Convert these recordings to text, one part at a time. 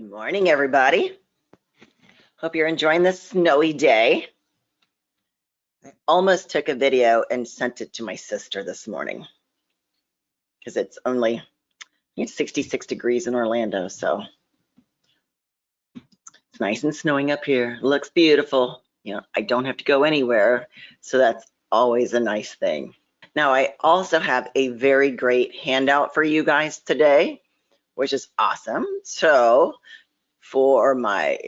Good morning, everybody. Hope you're enjoying this snowy day. I almost took a video and sent it to my sister this morning because it's only 66 degrees in Orlando, so it's nice and snowing up here. It looks beautiful. You know, I don't have to go anywhere, so that's always a nice thing. Now, I also have a very great handout for you guys today, which is awesome. So for my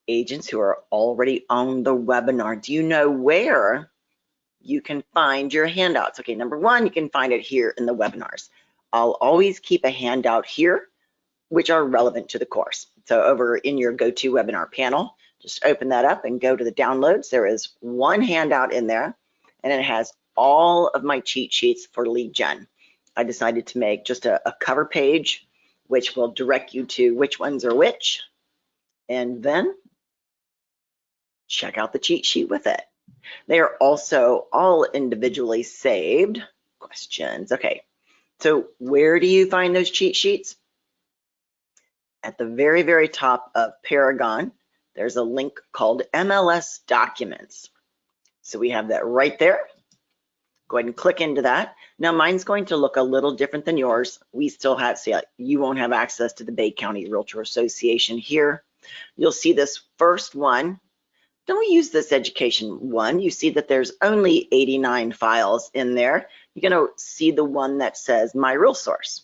agents who are already on the webinar, do you know where you can find your handouts? Okay, number one, you can find it here in the webinars. I'll always keep a handout here, which are relevant to the course. So over in your GoToWebinar panel, just open that up and go to the downloads. There is one handout in there, and it has all of my cheat sheets for lead gen. I decided to make just a cover page, which will direct you to which ones are which, and then check out the cheat sheet with it. They are also all individually saved questions. Okay, so where do you find those cheat sheets? At the very, very top of Paragon, there's a link called MLS Documents. So we have that right there. Go ahead and click into that. Now mine's going to look a little different than yours. We still have, see, you won't have access to the Bay County Realtor Association here. You'll see this first one. Don't use this education one. You see that there's only 89 files in there. You're going to see the one that says MiRealSource.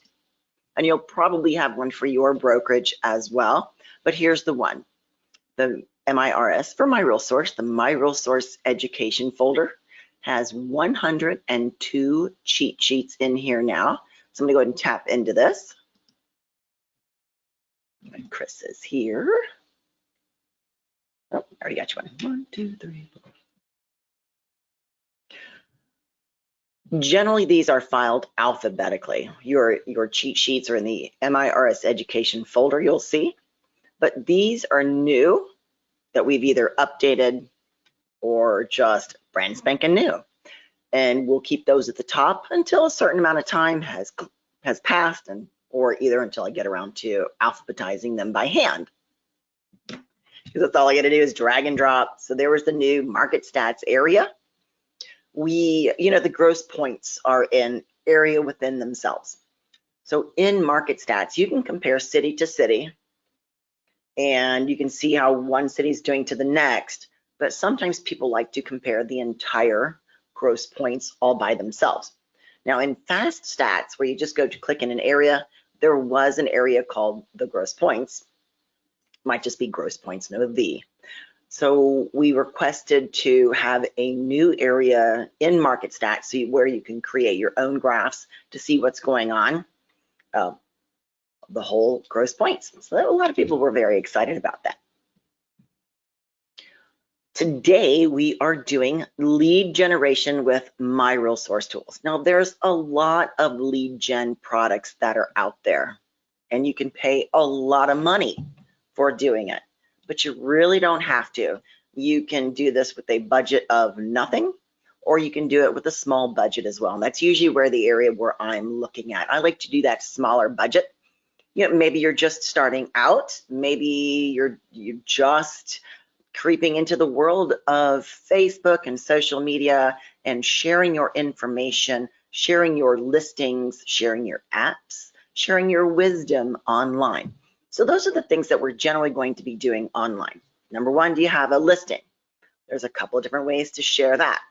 And you'll probably have one for your brokerage as well. But here's the one, the MIRS for MiRealSource. The MiRealSource education folder has 102 cheat sheets in here now. So I'm going to go ahead and tap into this. Chris is here. Oh, I already got you one. 1, 2, 3, 4. Generally, these are filed alphabetically. Your cheat sheets are in the MIRS education folder, you'll see. But these are new that we've either updated or just brand spanking new. And we'll keep those at the top until a certain amount of time has passed, or either until I get around to alphabetizing them by hand. Because that's all I got to do is drag and drop. So there was the new market stats area. The gross points are an area within themselves. So in market stats, you can compare city to city, and you can see how one city is doing to the next. But sometimes people like to compare the entire gross points all by themselves. Now in fast stats, where you just go to click in an area, there was an area called the gross points. Might just be gross points, no V. So we requested to have a new area in market stats where you can create your own graphs to see what's going on, the whole gross points. So a lot of people were very excited about that. Today we are doing lead generation with MiRealSource Tools. Now there's a lot of lead gen products that are out there, and you can pay a lot of money for doing it, but you really don't have to. You can do this with a budget of nothing, or you can do it with a small budget as well. And that's usually where the area where I'm looking at. I like to do that smaller budget. Maybe you're just starting out. Maybe you're just creeping into the world of Facebook and social media and sharing your information, sharing your listings, sharing your apps, sharing your wisdom online. So those are the things that we're generally going to be doing online. Number one, do you have a listing? There's a couple of different ways to share that.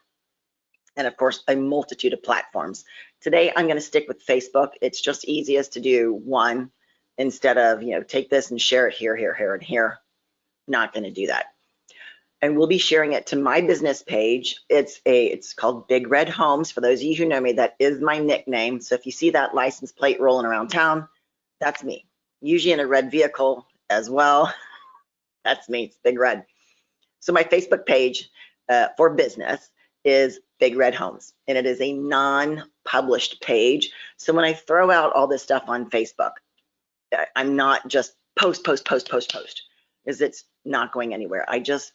And of course, a multitude of platforms. Today, I'm going to stick with Facebook. It's just easiest to do one instead of, take this and share it here, here, here, and here. Not going to do that. And we'll be sharing it to my business page. It's called Big Red Homes. For those of you who know me, that is my nickname. So if you see that license plate rolling around town, that's me. Usually in a red vehicle as well. That's me, it's Big Red. So my Facebook page for business is Big Red Homes, and it is a non-published page. So when I throw out all this stuff on Facebook, I'm not just post, because it's not going anywhere.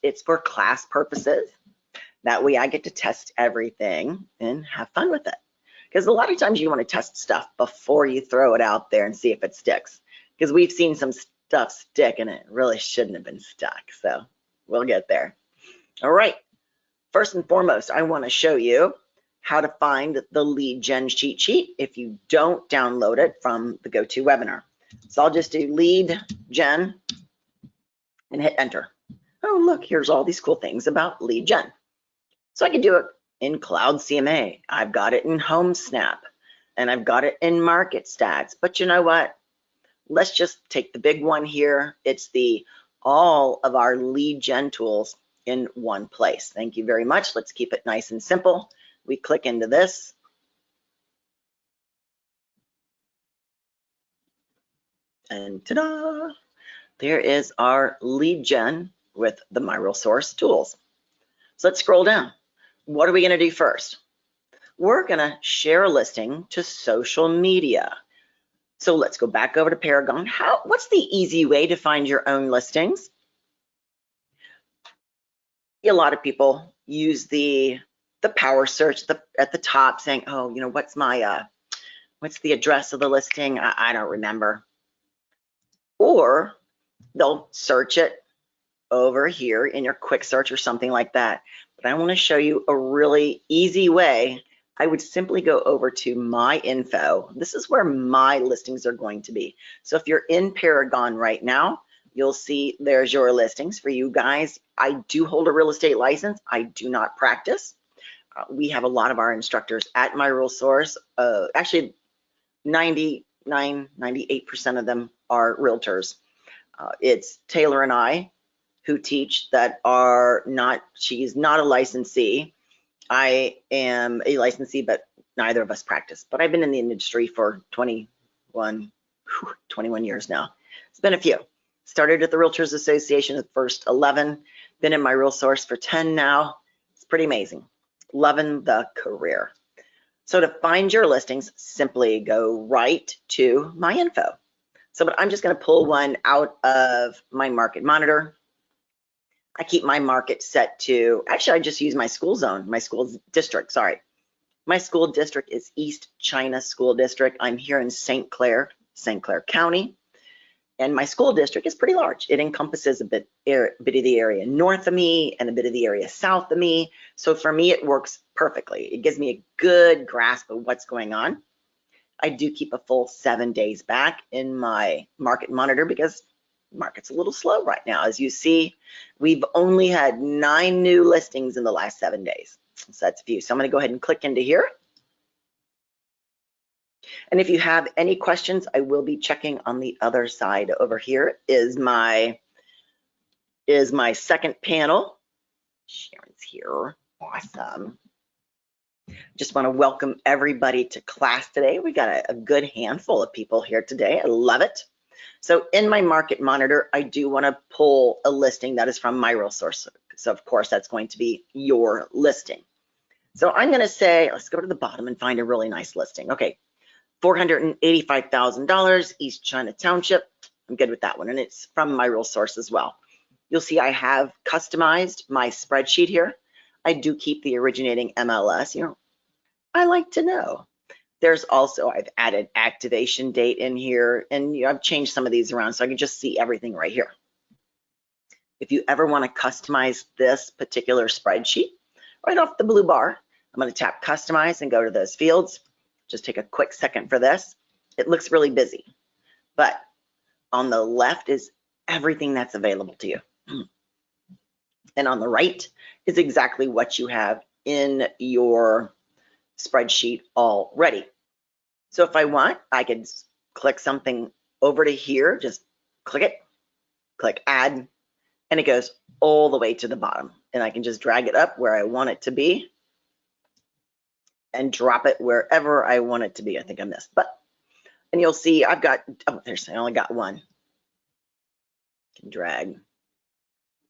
It's for class purposes. That way I get to test everything and have fun with it. Because a lot of times you want to test stuff before you throw it out there and see if it sticks. Because we've seen some stuff sticking. It really shouldn't have been stuck. So we'll get there. All right. First and foremost, I want to show you how to find the lead gen cheat sheet if you don't download it from the GoToWebinar. So I'll just do lead gen and hit enter. Oh, look, here's all these cool things about lead gen. So I can do it in Cloud CMA. I've got it in HomeSnap, and I've got it in Market Stats. But you know what? Let's just take the big one here. It's the all of our lead gen tools in one place. Thank you very much. Let's keep it nice and simple. We click into this. And ta-da! There is our lead gen with the MiRealSource Tools. So let's scroll down. What are we going to do first? We're going to share a listing to social media. So let's go back over to Paragon. What's the easy way to find your own listings? A lot of people use the power search at the top saying, oh, you know, what's the address of the listing? I don't remember. Or they'll search it over here in your quick search or something like that. But I want to show you a really easy way. I would simply go over to my info. This is where my listings are going to be. So if you're in Paragon right now, you'll see there's your listings for you guys. I do hold a real estate license. I do not practice. We have a lot of our instructors at MiRealSource. Actually, 98% of them are realtors. It's Taylor and I who teach that are not, she's not a licensee. I am a licensee, but neither of us practice. But I've been in the industry for 21 years now. It's been a few. Started at the Realtors Association at the first 11, been in MiRealSource for 10 now. It's pretty amazing. Loving the career. So to find your listings, simply go right to my info. So but I'm just going to pull one out of my market monitor. I keep my market set to, actually, I just use my school zone, my school district, sorry. My school district is East China School District. I'm here in St. Clair County, and my school district is pretty large. It encompasses a bit of the area north of me and a bit of the area south of me. So for me, it works perfectly. It gives me a good grasp of what's going on. I do keep a full 7 days back in my market monitor because the market's a little slow right now. As you see, we've only had 9 new listings in the last 7 days. So that's a few. So I'm going to go ahead and click into here. And if you have any questions, I will be checking on the other side. Over here is my second panel. Sharon's here. Awesome. Just want to welcome everybody to class today. We got a good handful of people here today. I love it. So in my market monitor, I do want to pull a listing that is from MiRealSource. So of course, that's going to be your listing. So I'm going to say, let's go to the bottom and find a really nice listing. Okay, $485,000, East China Township. I'm good with that one, and it's from MiRealSource as well. You'll see I have customized my spreadsheet here. I do keep the originating MLS. You know, I like to know. There's also, I've added activation date in here, and you know, I've changed some of these around so I can just see everything right here. If you ever want to customize this particular spreadsheet, right off the blue bar, I'm going to tap customize and go to those fields. Just take a quick second for this. It looks really busy, but on the left is everything that's available to you. And on the right is exactly what you have in your spreadsheet already. So if I want, I could click something over to here, just click it, click add, and it goes all the way to the bottom. And I can just drag it up where I want it to be and drop it wherever I want it to be. I think I missed, and you'll see I've got, oh, I only got one. Can drag.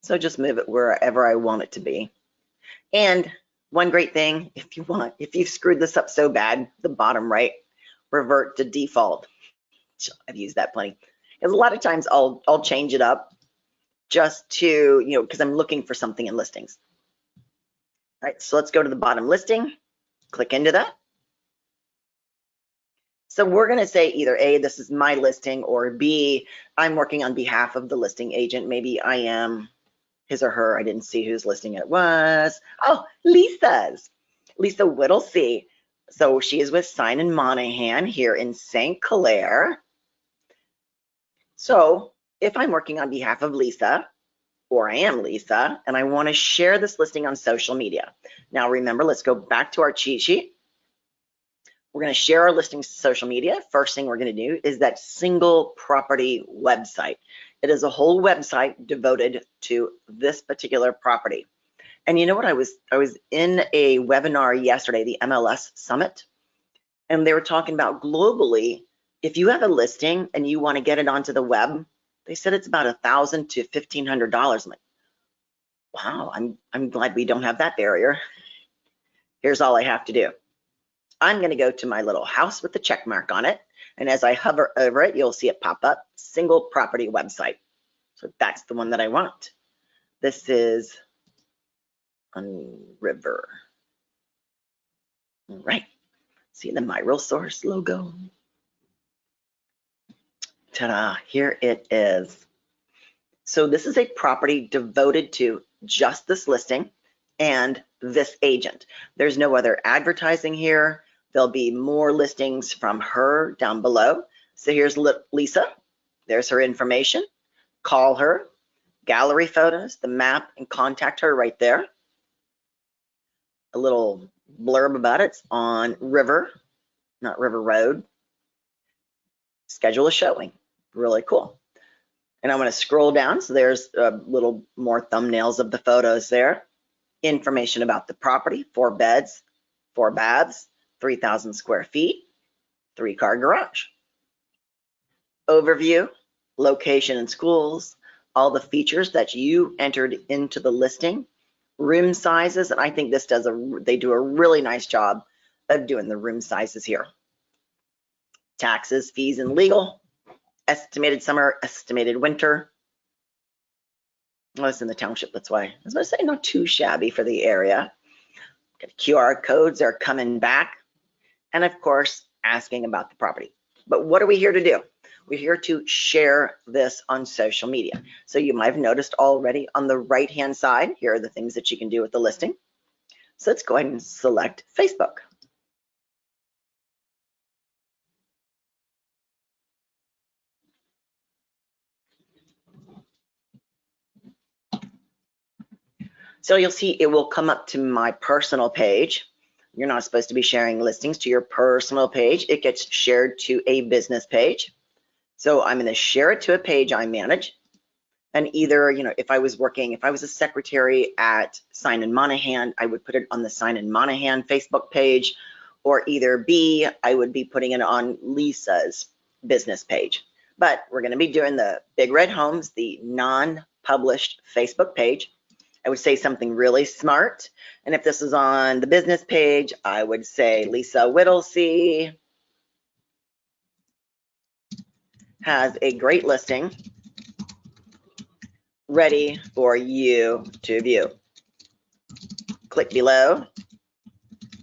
So just move it wherever I want it to be. And one great thing, if you've screwed this up so bad, the bottom right, revert to default. I've used that plenty. Because a lot of times I'll change it up just to, you know, because I'm looking for something in listings. All right, so let's go to the bottom listing, click into that. So we're going to say either A, this is my listing, or B, I'm working on behalf of the listing agent. Maybe I am his or her. I didn't see whose listing it was. Oh, Lisa's. Lisa Whittlesey. So she is with Simon Monahan here in St. Clair. So if I'm working on behalf of Lisa, or I am Lisa, and I want to share this listing on social media. Now remember, let's go back to our cheat sheet. We're going to share our listings to social media. First thing we're going to do is that single property website. It is a whole website devoted to this particular property. And you know what? I was in a webinar yesterday, the MLS Summit, and they were talking about globally, if you have a listing and you want to get it onto the web, they said it's about $1,000 to $1,500. I'm like, wow, I'm glad we don't have that barrier. Here's all I have to do. I'm going to go to my little house with the check mark on it. And as I hover over it, you'll see it pop up, single property website. So that's the one that I want. This is on River. All right. See the MiRealSource logo? Ta-da, here it is. So this is a property devoted to just this listing and this agent. There's no other advertising here. There'll be more listings from her down below. So here's Lisa. There's her information. Call her, gallery photos, the map, and contact her right there. A little blurb about it's on River, not River Road. Schedule a showing. Really cool. And I'm going to scroll down. So there's a little more thumbnails of the photos there. Information about the property, 4 beds, 4 baths, 3,000 square feet, 3-car garage. Overview, location and schools, all the features that you entered into the listing, room sizes, and I think this they do a really nice job of doing the room sizes here. Taxes, fees, and legal, estimated summer, estimated winter. Oh, it's in the township, that's why. I was going to say not too shabby for the area. Got QR codes are coming back. And of course, asking about the property. But what are we here to do? We're here to share this on social media. So you might have noticed already on the right-hand side, here are the things that you can do with the listing. So let's go ahead and select Facebook. So you'll see it will come up to my personal page. You're not supposed to be sharing listings to your personal page. It gets shared to a business page. So I'm going to share it to a page I manage. And either, if I was a secretary at Simon Monahan, I would put it on the Simon Monahan Facebook page, or either B, I would be putting it on Lisa's business page. But we're going to be doing the Big Red Homes, the non-published Facebook page. I would say something really smart. And if this is on the business page, I would say Lisa Whittlesey has a great listing ready for you to view. Click below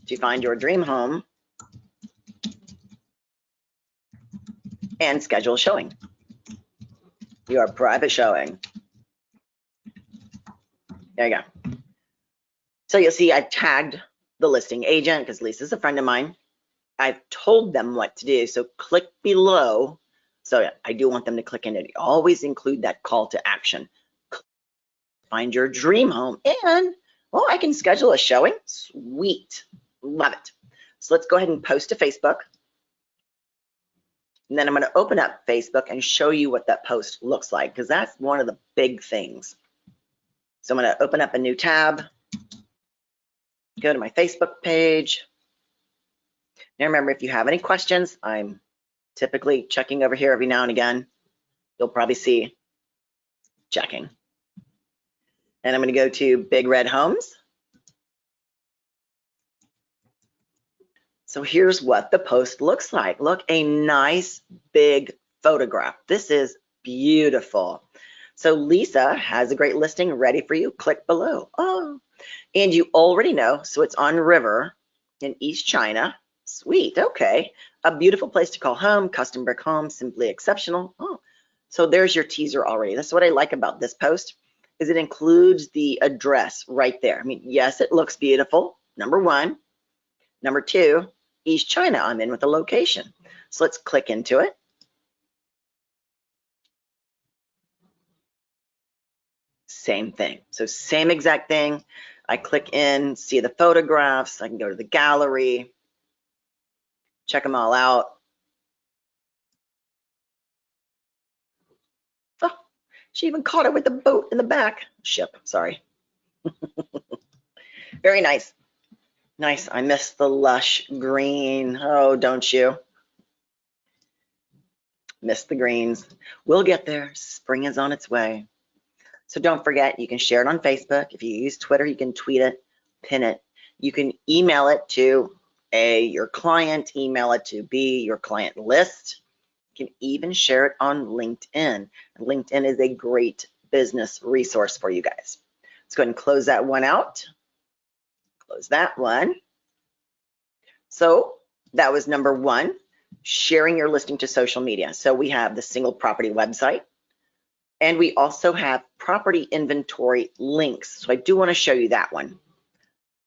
to find your dream home and schedule a showing. Your private showing. There you go. So you'll see I've tagged the listing agent because Lisa's a friend of mine. I've told them what to do. So click below. So I do want them to click in it. Always include that call to action. Find your dream home and, well, I can schedule a showing. Sweet. Love it. So let's go ahead and post to Facebook. And then I'm going to open up Facebook and show you what that post looks like, because that's one of the big things. So I'm going to open up a new tab, go to my Facebook page. Now remember, if you have any questions, I'm typically checking over here every now and again. You'll probably see checking. And I'm going to go to Big Red Homes. So here's what the post looks like. Look, a nice big photograph. This is beautiful. So Lisa has a great listing ready for you. Click below. Oh, and you already know, so it's on River in East China. Sweet, okay. A beautiful place to call home, custom brick home, simply exceptional. Oh, so there's your teaser already. That's what I like about this post, is it includes the address right there. I mean, yes, it looks beautiful, number one. Number two, East China, I'm in with the location. So let's click into it. Same thing. So same exact thing. I click in, see the photographs. I can go to the gallery, check them all out. Oh, she even caught it with the boat in the back. Ship, sorry. Very nice. Nice. I miss the lush green. Oh, don't you? Miss the greens. We'll get there. Spring is on its way. So don't forget, you can share it on Facebook. If you use Twitter, you can tweet it, pin it. You can email it to A, your client, email it to B, your client list. You can even share it on LinkedIn. LinkedIn is a great business resource for you guys. Let's go ahead and close that one out. Close that one. So that was number one, sharing your listing to social media. So we have the single property website, and we also have property inventory links. So I do want to show you that one.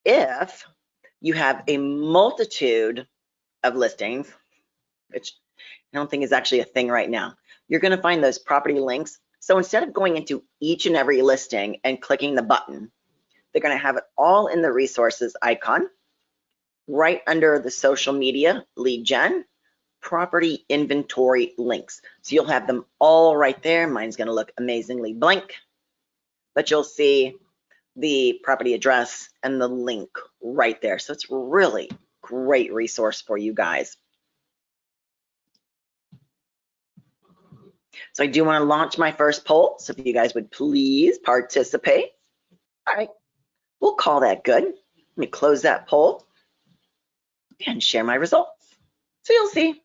If you have a multitude of listings, which I don't think is actually a thing right now, you're going to find those property links. So instead of going into each and every listing and clicking the button, they're going to have it all in the resources icon, right under the social media lead gen, property inventory links. So you'll have them all right there. Mine's going to look amazingly blank, but you'll see the property address and the link right there. So it's really great resource for you guys. So I do want to launch my first poll. So if you guys would please participate. All right, we'll call that good. Let me close that poll and share my results. So you'll see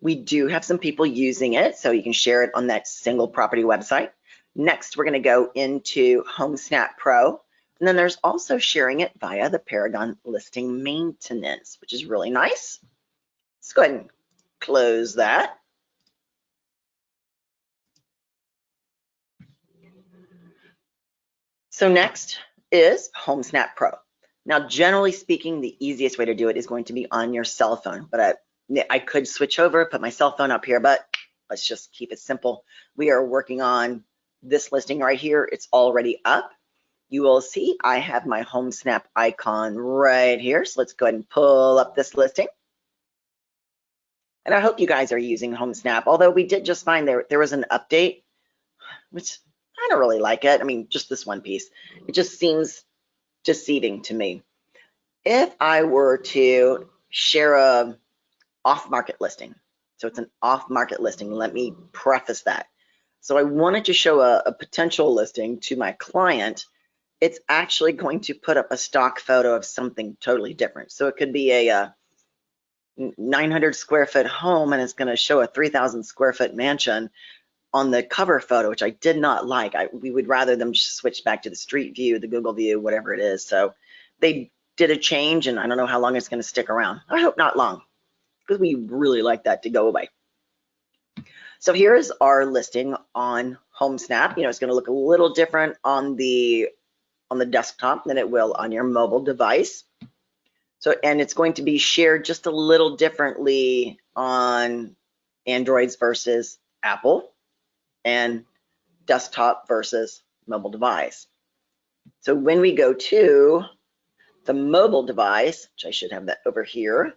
we do have some people using it, so you can share it on that single property website. Next, we're going to go into HomeSnap Pro, and then there's also sharing it via the Paragon Listing Maintenance, which is really nice. Let's go ahead and close that. So next is HomeSnap Pro. Now, generally speaking, the easiest way to do it is going to be on your cell phone, but I could switch over, put my cell phone up here, but let's just keep it simple. We are working on this listing right here. It's already up. You will see I have my HomeSnap icon right here. So let's go ahead and pull up this listing. And I hope you guys are using HomeSnap, although we did just find there was an update, which I don't really like it. I mean, just this one piece. It just seems deceiving to me. If I were to share a off-market listing, so it's an off-market listing, let me preface that. So I wanted to show a potential listing to my client. It's actually going to put up a stock photo of something totally different. So it could be a 900 square foot home, and it's going to show a 3,000 square foot mansion on the cover photo, which I did not like. We would rather them just switch back to the street view, the Google view, whatever it is. So they did a change, and I don't know how long it's going to stick around. I hope not long, because we really like that to go away. So here is our listing on HomeSnap. You know, it's going to look a little different on the desktop than it will on your mobile device. So, and it's going to be shared just a little differently on Androids versus Apple, and desktop versus mobile device. So when we go to the mobile device, which I should have that over here,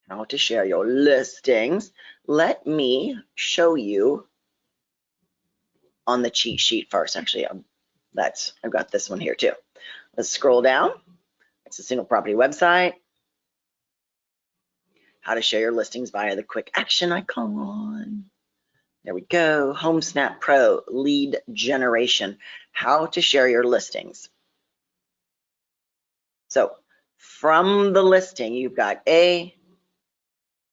how to share your listings, let me show you on the cheat sheet first. Actually, I've got this one here too. Let's scroll down. It's a single property website. How to share your listings via the quick action icon. There we go, HomeSnap Pro, lead generation, how to share your listings. So from the listing, you've got A,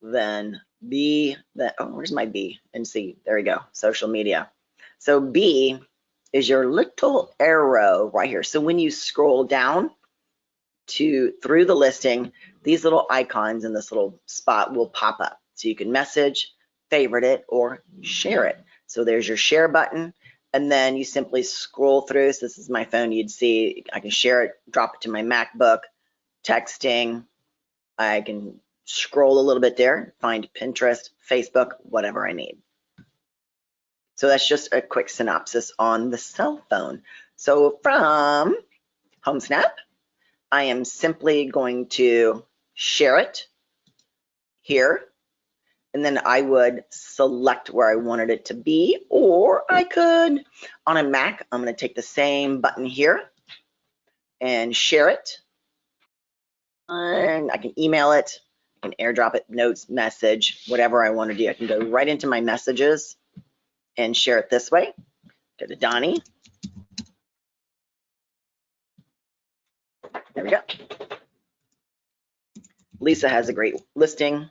then B, then, oh, where's my B and C? There we go, social media. So B is your little arrow right here. So when you scroll down through the listing, these little icons in this little spot will pop up. So you can message, favorite it, or share it. So there's your share button, and then you simply scroll through. So this is my phone. You'd see I can share it, drop it to my MacBook, texting. I can scroll a little bit there, find Pinterest, Facebook, whatever I need. So that's just a quick synopsis on the cell phone. So from HomeSnap, I am simply going to share it here, and then I would select where I wanted it to be, or I could, on a Mac, I'm going to take the same button here and share it, and I can email it, I can airdrop it, notes, message, whatever I want to do. I can go right into my messages and share it this way. Go to Donnie. There we go. Lisa has a great listing.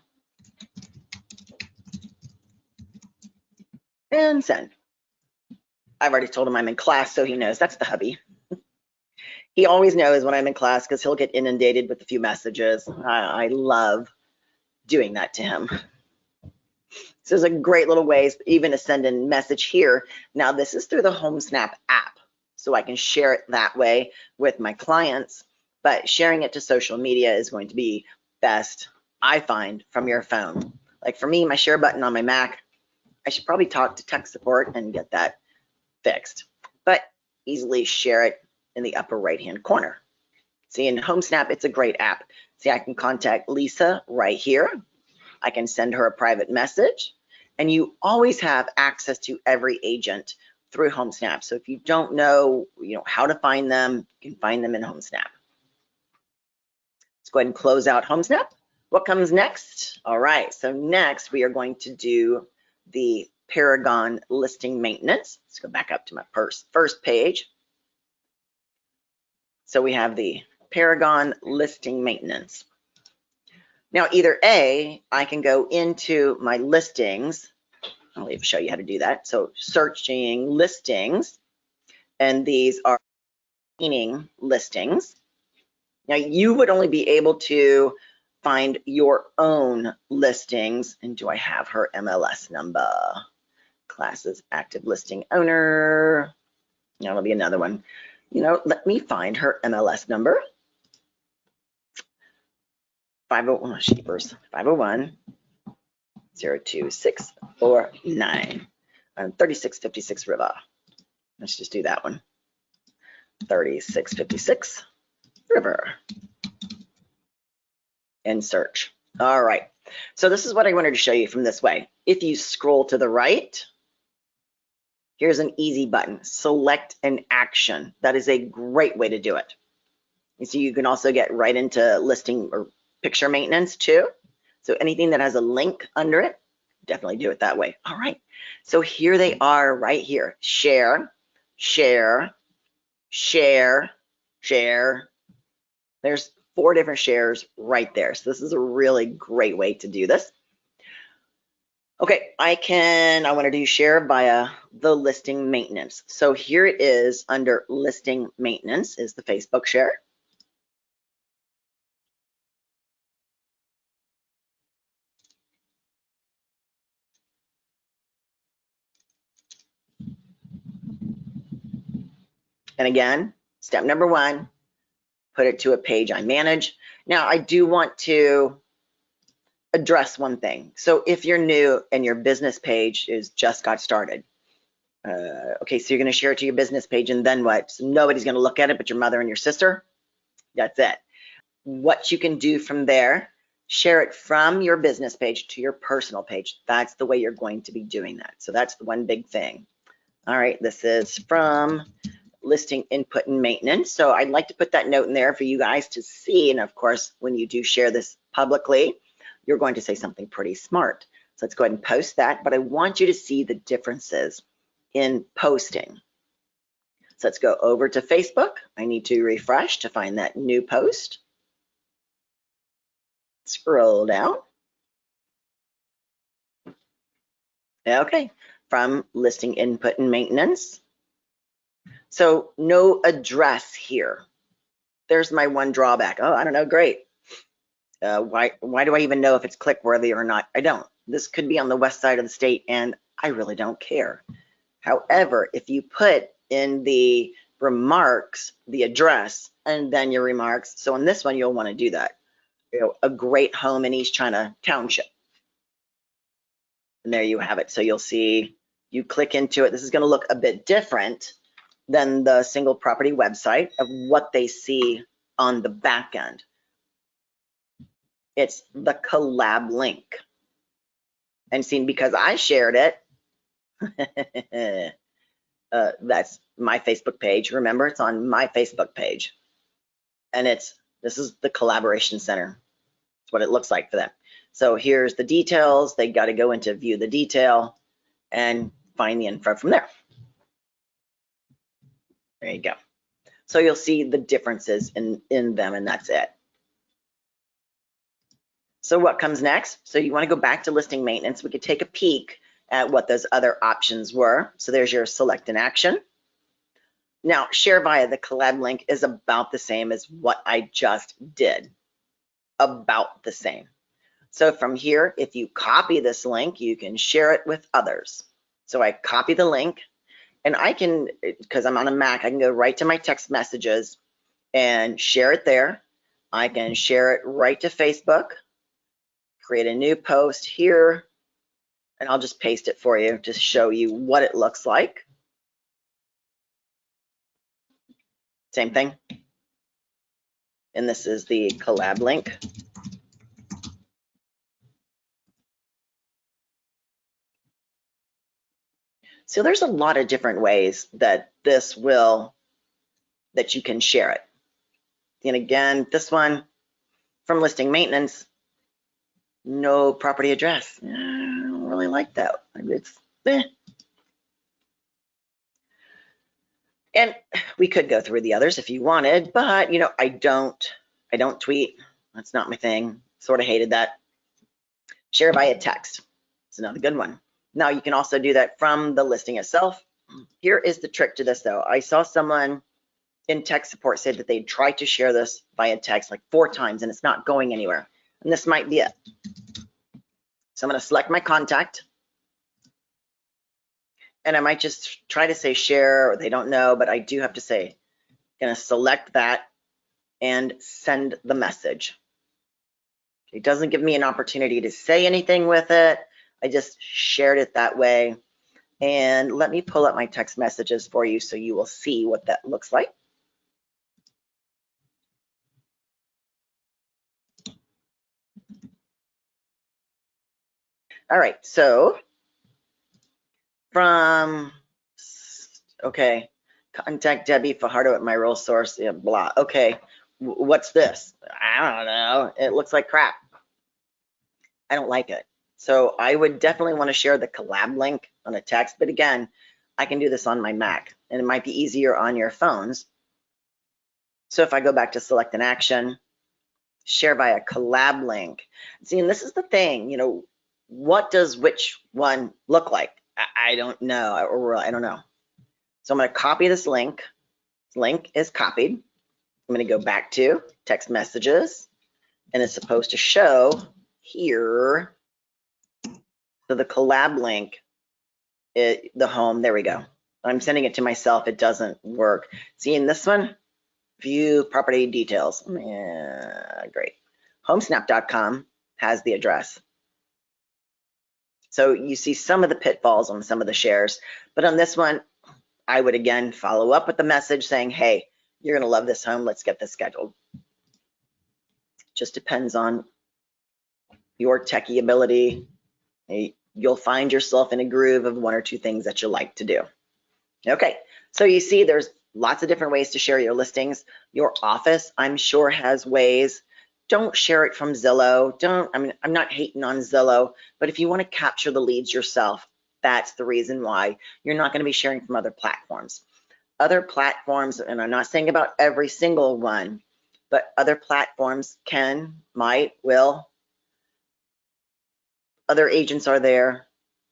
And send. I've already told him I'm in class, so he knows. That's the hubby. He always knows when I'm in class because he'll get inundated with a few messages. I love doing that to him. So there's a great little ways even to send a message here. Now this is through the HomeSnap app, so I can share it that way with my clients, but sharing it to social media is going to be best, I find, from your phone. Like for me, my share button on my Mac, I should probably talk to tech support and get that fixed, but easily share it in the upper right-hand corner. See, in HomeSnap, it's a great app. See, I can contact Lisa right here. I can send her a private message, and you always have access to every agent through HomeSnap. So if you don't know, how to find them, you can find them in HomeSnap. Let's go ahead and close out HomeSnap. What comes next? All right, so next we are going to do the Paragon listing maintenance. Let's go back up to my first page. So we have the Paragon listing maintenance. Now either A, I can go into my listings. I'll even show you how to do that. So searching listings, and these are meaning listings. Now you would only be able to find your own listings. And do I have her MLS number? Classes active listing owner. Now there'll be another one. Let me find her MLS number. 501, sheepers, 501 02649. 3656 River. Let's just do that one. 3656 River. And search. All right. So this is what I wanted to show you from this way. If you scroll to the right, here's an easy button. Select an action. That is a great way to do it. You see, you can also get right into listing or picture maintenance too. So anything that has a link under it, definitely do it that way. All right. So here they are right here. Share, share, share, share. There's 4 different shares right there. So this is a really great way to do this. Okay, I want to do share via the listing maintenance. So here it is under listing maintenance is the Facebook share. And again, step number 1, put it to a page I manage. Now I do want to address one thing. So if you're new and your business page is just got started, okay, so you're going to share it to your business page, and then what? So nobody's going to look at it but your mother and your sister. That's it. What you can do from there, share it from your business page to your personal page. That's the way you're going to be doing that. So that's the one big thing. All right, this is from listing input and maintenance. So I'd like to put that note in there for you guys to see. And of course, when you do share this publicly, you're going to say something pretty smart. So let's go ahead and post that. But I want you to see the differences in posting. So let's go over to Facebook. I need to refresh to find that new post. Scroll down. Okay, from listing input and maintenance. So no address here. there's my one drawback. Oh, I don't know, great. Why do I even know if it's click worthy or not? I don't. This could be on the west side of the state and I really don't care. However, if you put in the remarks the address and then your remarks, so in this one you'll want to do that. You know, a great home in East China Township. And there you have it. So you'll see, you click into it. This is going to look a bit different than the single property website of what they see on the back end. It's the collab link. And see, because I shared it, that's my Facebook page. Remember, it's on my Facebook page. And this is the collaboration center. It's what it looks like for them. So here's the details. They got to go into view the detail and find the info from there. There you go. So you'll see the differences in them, and that's it. So what comes next? So you want to go back to listing maintenance. We could take a peek at what those other options were. So there's your select an action. Now, share via the collab link is about the same as what I just did. About the same. So from here, if you copy this link, you can share it with others. So I copy the link, and I can, because I'm on a Mac, I can go right to my text messages and share it there. I can share it right to Facebook, create a new post here, and I'll just paste it for you to show you what it looks like. Same thing. And this is the collab link. So there's a lot of different ways that that you can share it. And again, this one from listing maintenance, no property address. I don't really like that. It's And we could go through the others if you wanted, but you know, I don't tweet. That's not my thing. Sort of hated that. Share via text. It's another good one. Now you can also do that from the listing itself. Here is the trick to this though. I saw someone in tech support say that they tried to share this via text like 4 times and it's not going anywhere. And this might be it. So I'm going to select my contact. And I might just try to say share, or they don't know, but I do have to say, going to select that and send the message. It doesn't give me an opportunity to say anything with it. I just shared it that way. And let me pull up my text messages for you so you will see what that looks like. All right, so okay, contact Debbie Fajardo at MiRealSource, yeah, blah. Okay, what's this? I don't know. It looks like crap. I don't like it. So I would definitely want to share the collab link on a text, but again, I can do this on my Mac, and it might be easier on your phones. So if I go back to select an action, share via collab link. See, and this is the thing, you know, what does which one look like? I don't know, or I don't know. So I'm going to copy this link. Link is copied. I'm going to go back to text messages, and it's supposed to show here. So the collab link, the home, there we go. I'm sending it to myself. It doesn't work. See, in this one, view property details. Yeah, great. Homesnap.com has the address. So you see some of the pitfalls on some of the shares, but on this one, I would again follow up with the message saying, hey, you're going to love this home. Let's get this scheduled. Just depends on your techie ability. You'll find yourself in a groove of 1 or 2 things that you like to do. Okay, so you see there's lots of different ways to share your listings. Your office, I'm sure, has ways. Don't share it from Zillow. I'm not hating on Zillow, but if you want to capture the leads yourself, that's the reason why you're not going to be sharing from other platforms. Other platforms, and I'm not saying about every single one, but other platforms can, might, will. Other agents are there.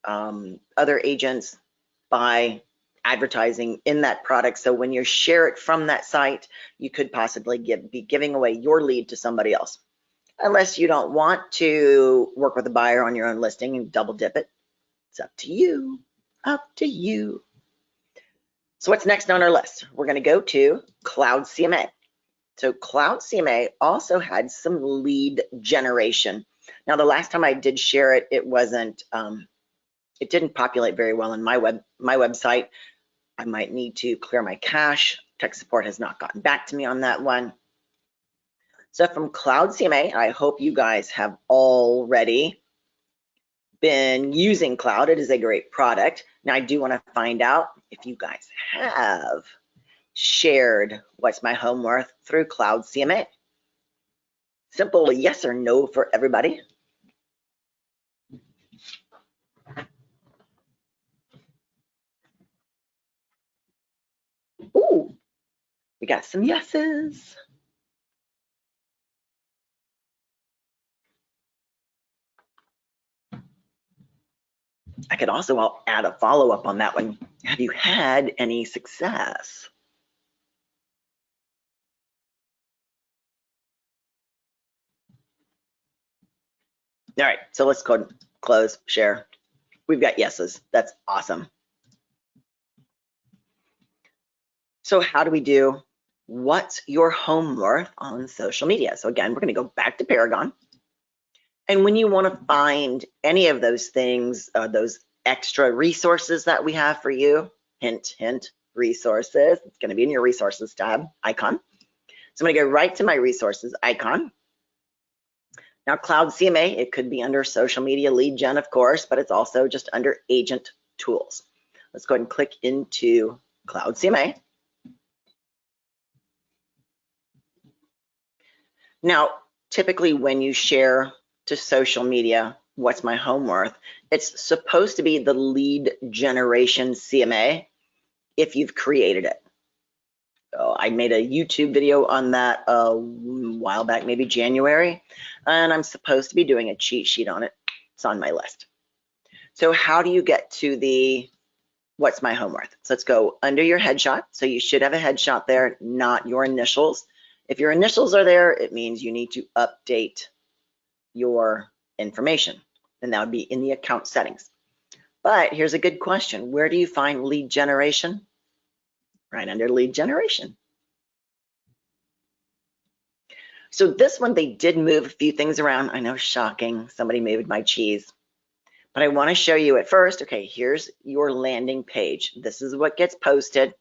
Other agents buy advertising in that product. So when you share it from that site, you could possibly be giving away your lead to somebody else. Unless you don't want to work with a buyer on your own listing and double dip it. It's up to you, up to you. So what's next on our list? We're gonna go to Cloud CMA. So Cloud CMA also had some lead generation. Now, the last time I did share it, it wasn't, it didn't populate very well in my website. I might need to clear my cache. Tech support has not gotten back to me on that one. So from Cloud CMA, I hope you guys have already been using Cloud. It is a great product. Now, I do want to find out if you guys have shared What's My Home Worth through Cloud CMA. Simple yes or no for everybody. Ooh, we got some yeses. I could also add a follow-up on that one. Have you had any success? All right, so let's go close, share. We've got yeses. That's awesome. So how do we do what's your home worth on social media? So again, we're going to go back to Paragon. And when you want to find any of those things, those extra resources that we have for you, hint, hint, resources, it's going to be in your resources tab icon. So I'm going to go right to my resources icon. Now, Cloud CMA, it could be under social media lead gen, of course, but it's also just under agent tools. Let's go ahead and click into Cloud CMA. Now, typically when you share to social media, what's my home worth, it's supposed to be the lead generation CMA if you've created it. So I made a YouTube video on that a while back, maybe January, and I'm supposed to be doing a cheat sheet on it. It's on my list. So how do you get to the what's my home worth? So let's go under your headshot. So you should have a headshot there, not your initials. If your initials are there, it means you need to update your information, and that would be in the account settings. But here's a good question. Where do you find lead generation? Right under lead generation. So this one, they did move a few things around. I know, shocking, somebody moved my cheese. But I want to show you at first, okay, here's your landing page. This is what gets posted.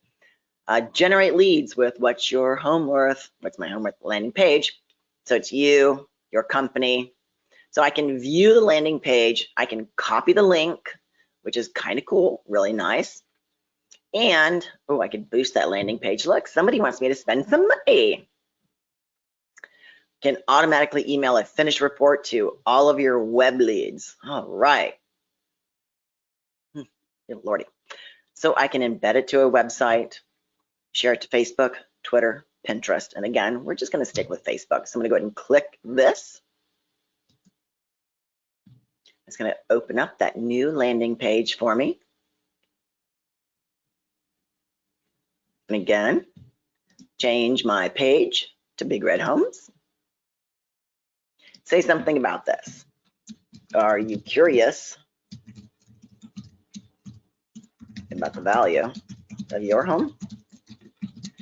Generate leads with what's your home worth, what's my home worth landing page. So it's you, your company. So I can view the landing page. I can copy the link, which is kind of cool, really nice. And, oh, I could boost that landing page. Look, somebody wants me to spend some money. Can automatically email a finished report to all of your web leads. All right. Lordy. So I can embed it to a website, share it to Facebook, Twitter, Pinterest. And again, we're just going to stick with Facebook. So I'm going to go ahead and click this. It's going to open up that new landing page for me. And again, change my page to Big Red Homes. Say something about this. Are you curious about the value of your home?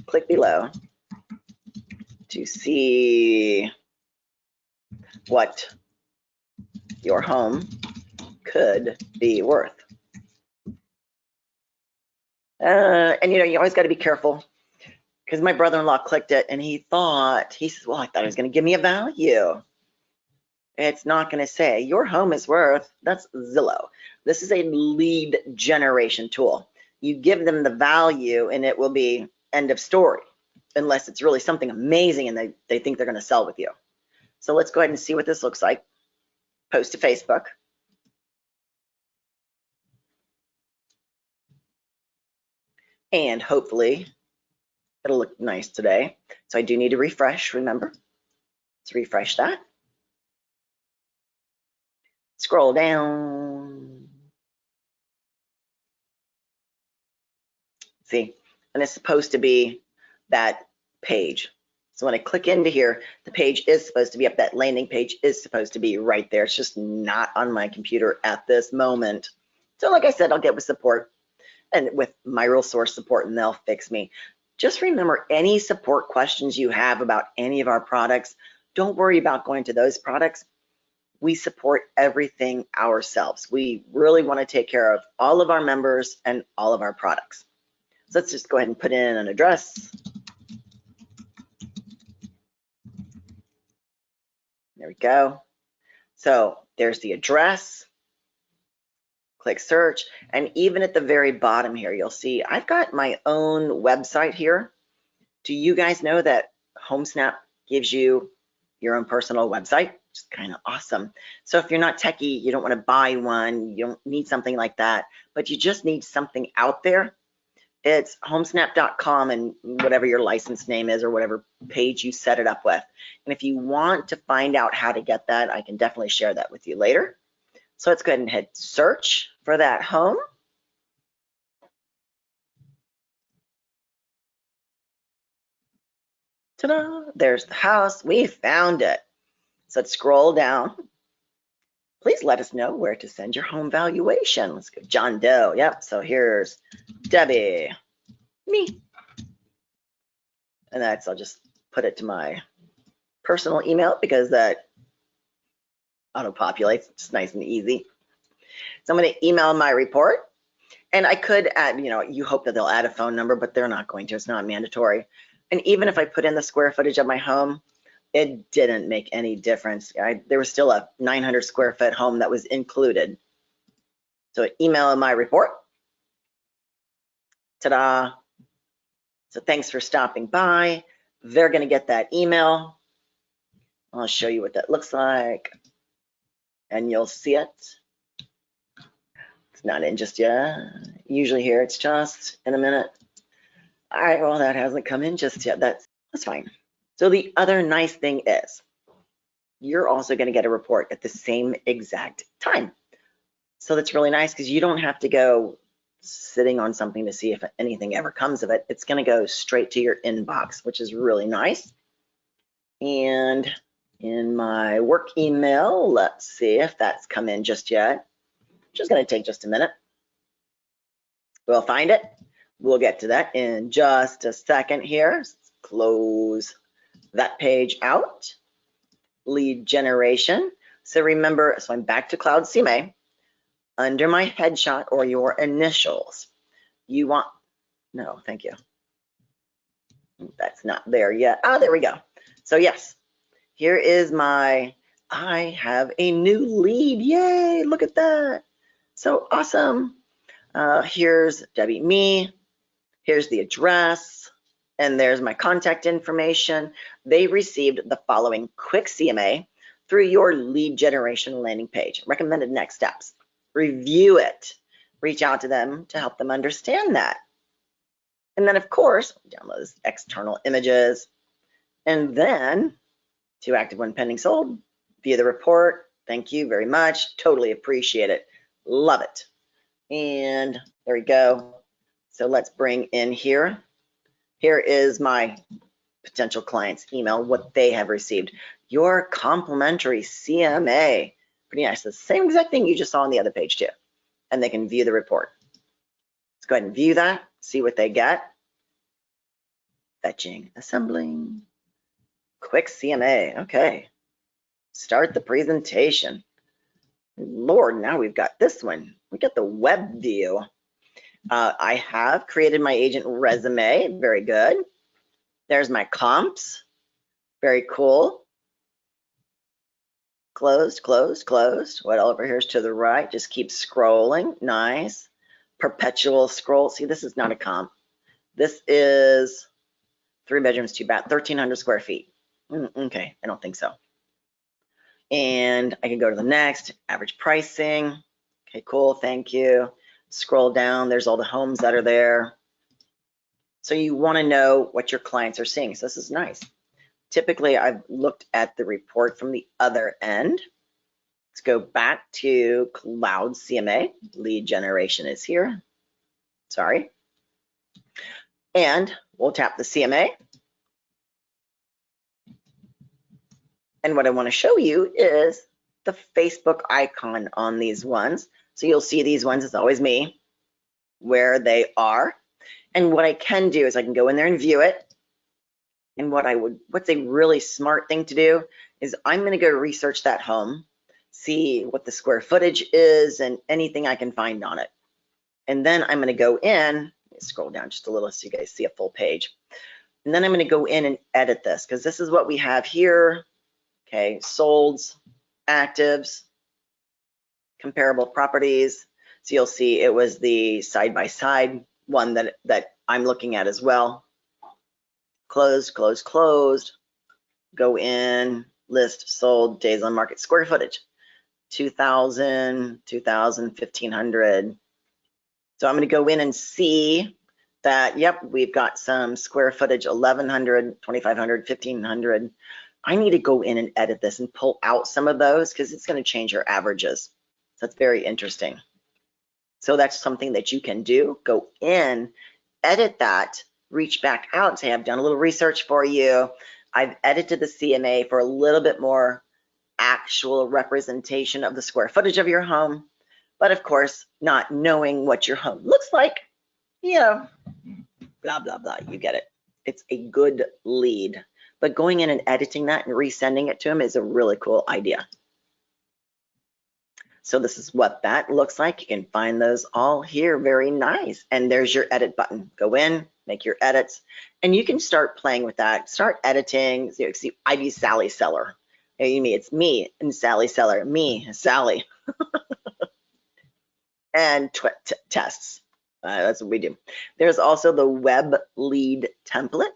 Click below to see what your home could be worth. And you know, you always got to be careful, because my brother-in-law clicked it and he says, well, I thought it was going to give me a value. It's not going to say your home is worth, that's Zillow. This is a lead generation tool. You give them the value and it will be end of story, unless it's really something amazing and they think they're going to sell with you. So let's go ahead and see what this looks like. Post to Facebook. And hopefully it'll look nice today. So I do need to refresh, remember. Let's refresh that. Scroll down. See, and it's supposed to be that page. So when I click into here, the page is supposed to be up. That landing page is supposed to be right there. It's just not on my computer at this moment. So like I said, I'll get with support and with MiRealSource support, and they'll fix me. Just remember, any support questions you have about any of our products, don't worry about going to those products. We support everything ourselves. We really want to take care of all of our members and all of our products. So let's just go ahead and put in an address. There we go. So there's the address. Click search, and even at the very bottom here, you'll see I've got my own website here. Do you guys know that HomeSnap gives you your own personal website? It's kind of awesome. So if you're not techie, you don't want to buy one, you don't need something like that, but you just need something out there. It's homesnap.com and whatever your license name is or whatever page you set it up with. And if you want to find out how to get that, I can definitely share that with you later. So let's go ahead and hit search for that home. Ta-da! There's the house. We found it. So let's scroll down. Please let us know where to send your home valuation. Let's go John Doe. Yep. So here's Debbie, me. And that's, I'll just put it to my personal email because that auto-populates. It's nice and easy. So I'm going to email my report, and I could add, you hope that they'll add a phone number, but they're not going to. It's not mandatory. And even if I put in the square footage of my home, it didn't make any difference. There was still a 900 square foot home that was included. So email my report. Ta-da. So thanks for stopping by. They're going to get that email. I'll show you what that looks like, and you'll see it. It's not in just yet. Usually here it's just in a minute. All right, well, that hasn't come in just yet. That's fine. So the other nice thing is you're also going to get a report at the same exact time. So that's really nice because you don't have to go sitting on something to see if anything ever comes of it. It's going to go straight to your inbox, which is really nice. And in my work email, let's see if that's come in just yet. Just going to take just a minute. We'll find it. We'll get to that in just a second here. Let's close that page out. Lead generation. So remember, so I'm back to Cloud CMA. Under my headshot or your initials, you want, no, thank you. That's not there yet. Oh, there we go. So yes, here is my, I have a new lead. Yay, look at that. So awesome. Here's Debbie, me. Here's the address, and there's my contact information. They received the following quick CMA through your lead generation landing page. Recommended next steps. Review it. Reach out to them to help them understand that. And then, of course, download those external images. And then, 2 active, 1 pending sold. View the report. Thank you very much. Totally appreciate it. Love it. And there we go. So let's bring in here. Here is my potential client's email, what they have received. Your complimentary CMA. Pretty nice. The same exact thing you just saw on the other page too. And they can view the report. Let's go ahead and view that, see what they get. Fetching, assembling, quick CMA. Okay. Start the presentation. Lord, now we've got this one. We got the web view. I have created my agent resume. Very good. There's my comps. Very cool. Closed, closed, closed. What over here is to the right? Just keep scrolling. Nice. Perpetual scroll. See, this is not a comp. This is 3 bedrooms, 2 bath, 1,300 square feet. Okay, I don't think so. And I can go to the next. Average pricing. Okay, cool. Thank you. Scroll down. There's all the homes that are there. So you want to know what your clients are seeing. So this is nice. Typically, I've looked at the report from the other end. Let's go back to Cloud CMA. Lead generation is here. Sorry. And we'll tap the CMA. And what I want to show you is the Facebook icon on these ones. So you'll see these ones, it's always me, where they are. And what I can do is I can go in there and view it. And what's a really smart thing to do is I'm going to go research that home, see what the square footage is and anything I can find on it. And then I'm going to go in, scroll down just a little so you guys see a full page. And then I'm going to go in and edit this because this is what we have here. Okay, solds, actives, comparable properties. So you'll see it was the side-by-side one that I'm looking at as well. Closed, closed, closed. Go in, list, sold, days on market, square footage. 2,000, 2,000, 1,500. So I'm going to go in and see that, yep, we've got some square footage, 1,100, 2,500, 1,500. I need to go in and edit this and pull out some of those because it's going to change your averages. So that's very interesting. So that's something that you can do. Go in, edit that, reach back out and say, I've done a little research for you. I've edited the CMA for a little bit more actual representation of the square footage of your home. But of course, not knowing what your home looks like, you know, blah, blah, blah, you get it. It's a good lead. But going in and editing that and resending it to them is a really cool idea. So this is what that looks like. You can find those all here, very nice. And there's your edit button. Go in, make your edits, and you can start playing with that. Start editing. So you see, I'd use Sally Seller. It's me and Sally Seller, me, Sally. And tests. That's what we do. There's also the web lead template.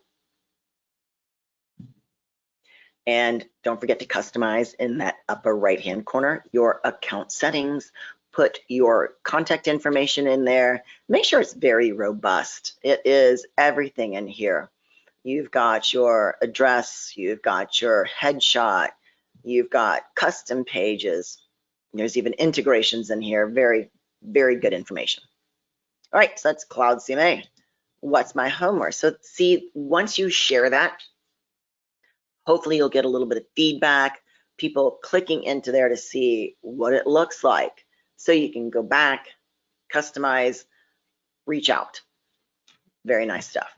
And don't forget to customize in that upper right-hand corner your account settings. Put your contact information in there. Make sure it's very robust. It is everything in here. You've got your address, you've got your headshot, you've got custom pages. There's even integrations in here. Very, very good information. All right, so that's Cloud CMA. What's my homework? So see, once you share that, hopefully you'll get a little bit of feedback, people clicking into there to see what it looks like. So you can go back, customize, reach out. Very nice stuff.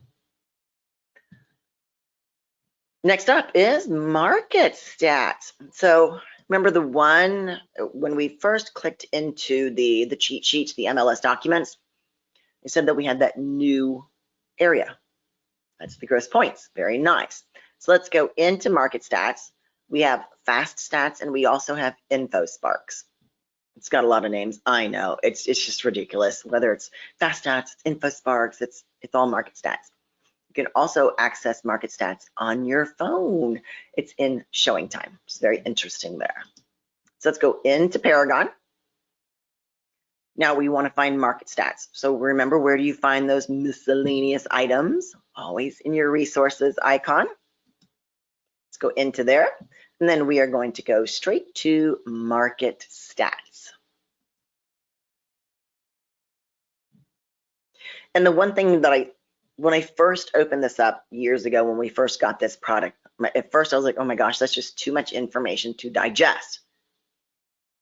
Next up is market stats. So remember the one, when we first clicked into the cheat sheets, the MLS documents, it said that we had that new area. That's the gross points, very nice. So let's go into market stats. We have fast stats and we also have info sparks. It's got a lot of names, I know. It's just ridiculous. Whether it's fast stats, info sparks, it's all market stats. You can also access market stats on your phone. It's in showing time. It's very interesting there. So let's go into Paragon. Now we want to find market stats. So remember, where do you find those miscellaneous items? Always in your resources icon. Let's go into there. And then we are going to go straight to market stats. And the one thing that when I first opened this up years ago, when we first got this product, at first I was like, oh my gosh, that's just too much information to digest.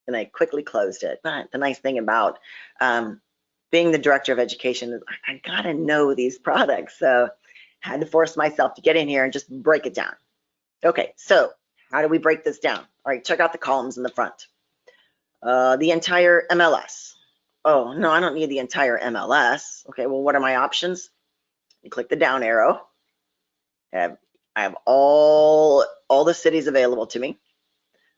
And I quickly closed it. But the nice thing about being the director of education is I gotta know these products. So I had to force myself to get in here and just break it down. Okay, so how do we break this down? All right, check out the columns in the front. The entire MLS. Oh, no, I don't need the entire MLS. Okay, well, what are my options? You click the down arrow. I have all the cities available to me.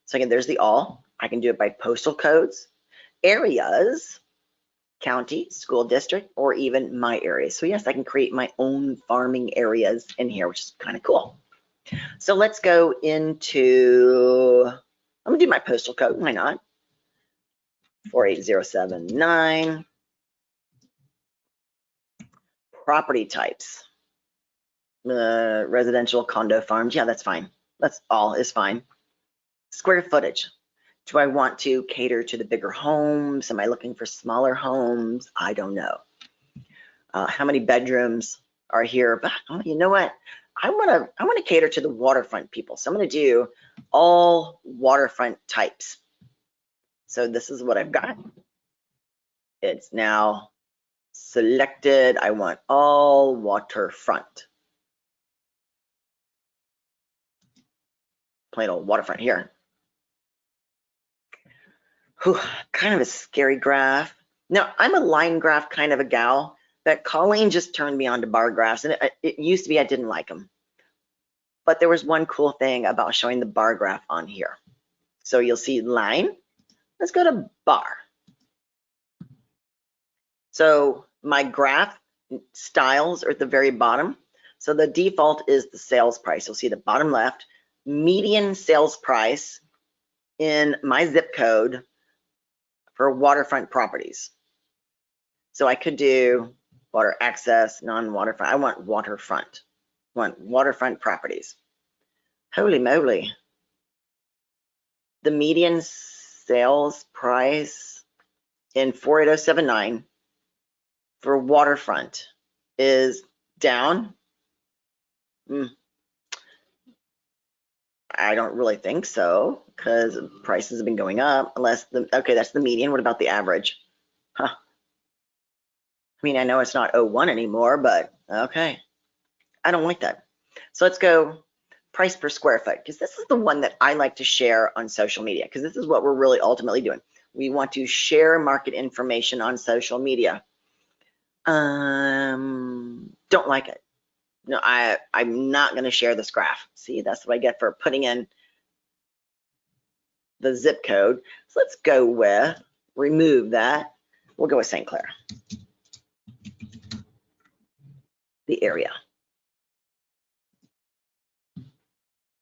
So again, there's the all. I can do it by postal codes, areas, county, school district, or even my area. So yes, I can create my own farming areas in here, which is kind of cool. So let's go into, I'm gonna do my postal code, why not? 48079. Property types. Residential, condo, farms, yeah, that's fine. That's all is fine. Square footage. Do I want to cater to the bigger homes? Am I looking for smaller homes? I don't know. How many bedrooms? are here, but oh, you know what? I want to cater to the waterfront people. So I'm going to do all waterfront types. So this is what I've got. It's now selected. I want all waterfront. Plain old waterfront here. Whew, kind of a scary graph. Now, I'm a line graph kind of a gal, but Colleen just turned me on to bar graphs, and it used to be I didn't like them. But there was one cool thing about showing the bar graph on here. So you'll see line. Let's go to bar. So my graph styles are at the very bottom. So the default is the sales price. You'll see the bottom left, median sales price in my zip code for waterfront properties. So I could do water access, non-waterfront. I want waterfront. I want waterfront properties. Holy moly. The median sales price in 48079 for waterfront is down. I don't really think so, because prices have been going up, unless okay, that's the median. What about the average? Huh. I mean, I know it's not 01 anymore, but okay. I don't like that. So let's go price per square foot, because this is the one that I like to share on social media, because this is what we're really ultimately doing. We want to share market information on social media. Don't like it. No, I'm not going to share this graph. See, that's what I get for putting in the zip code. So let's go with, remove that. We'll go with St. Clair. The area.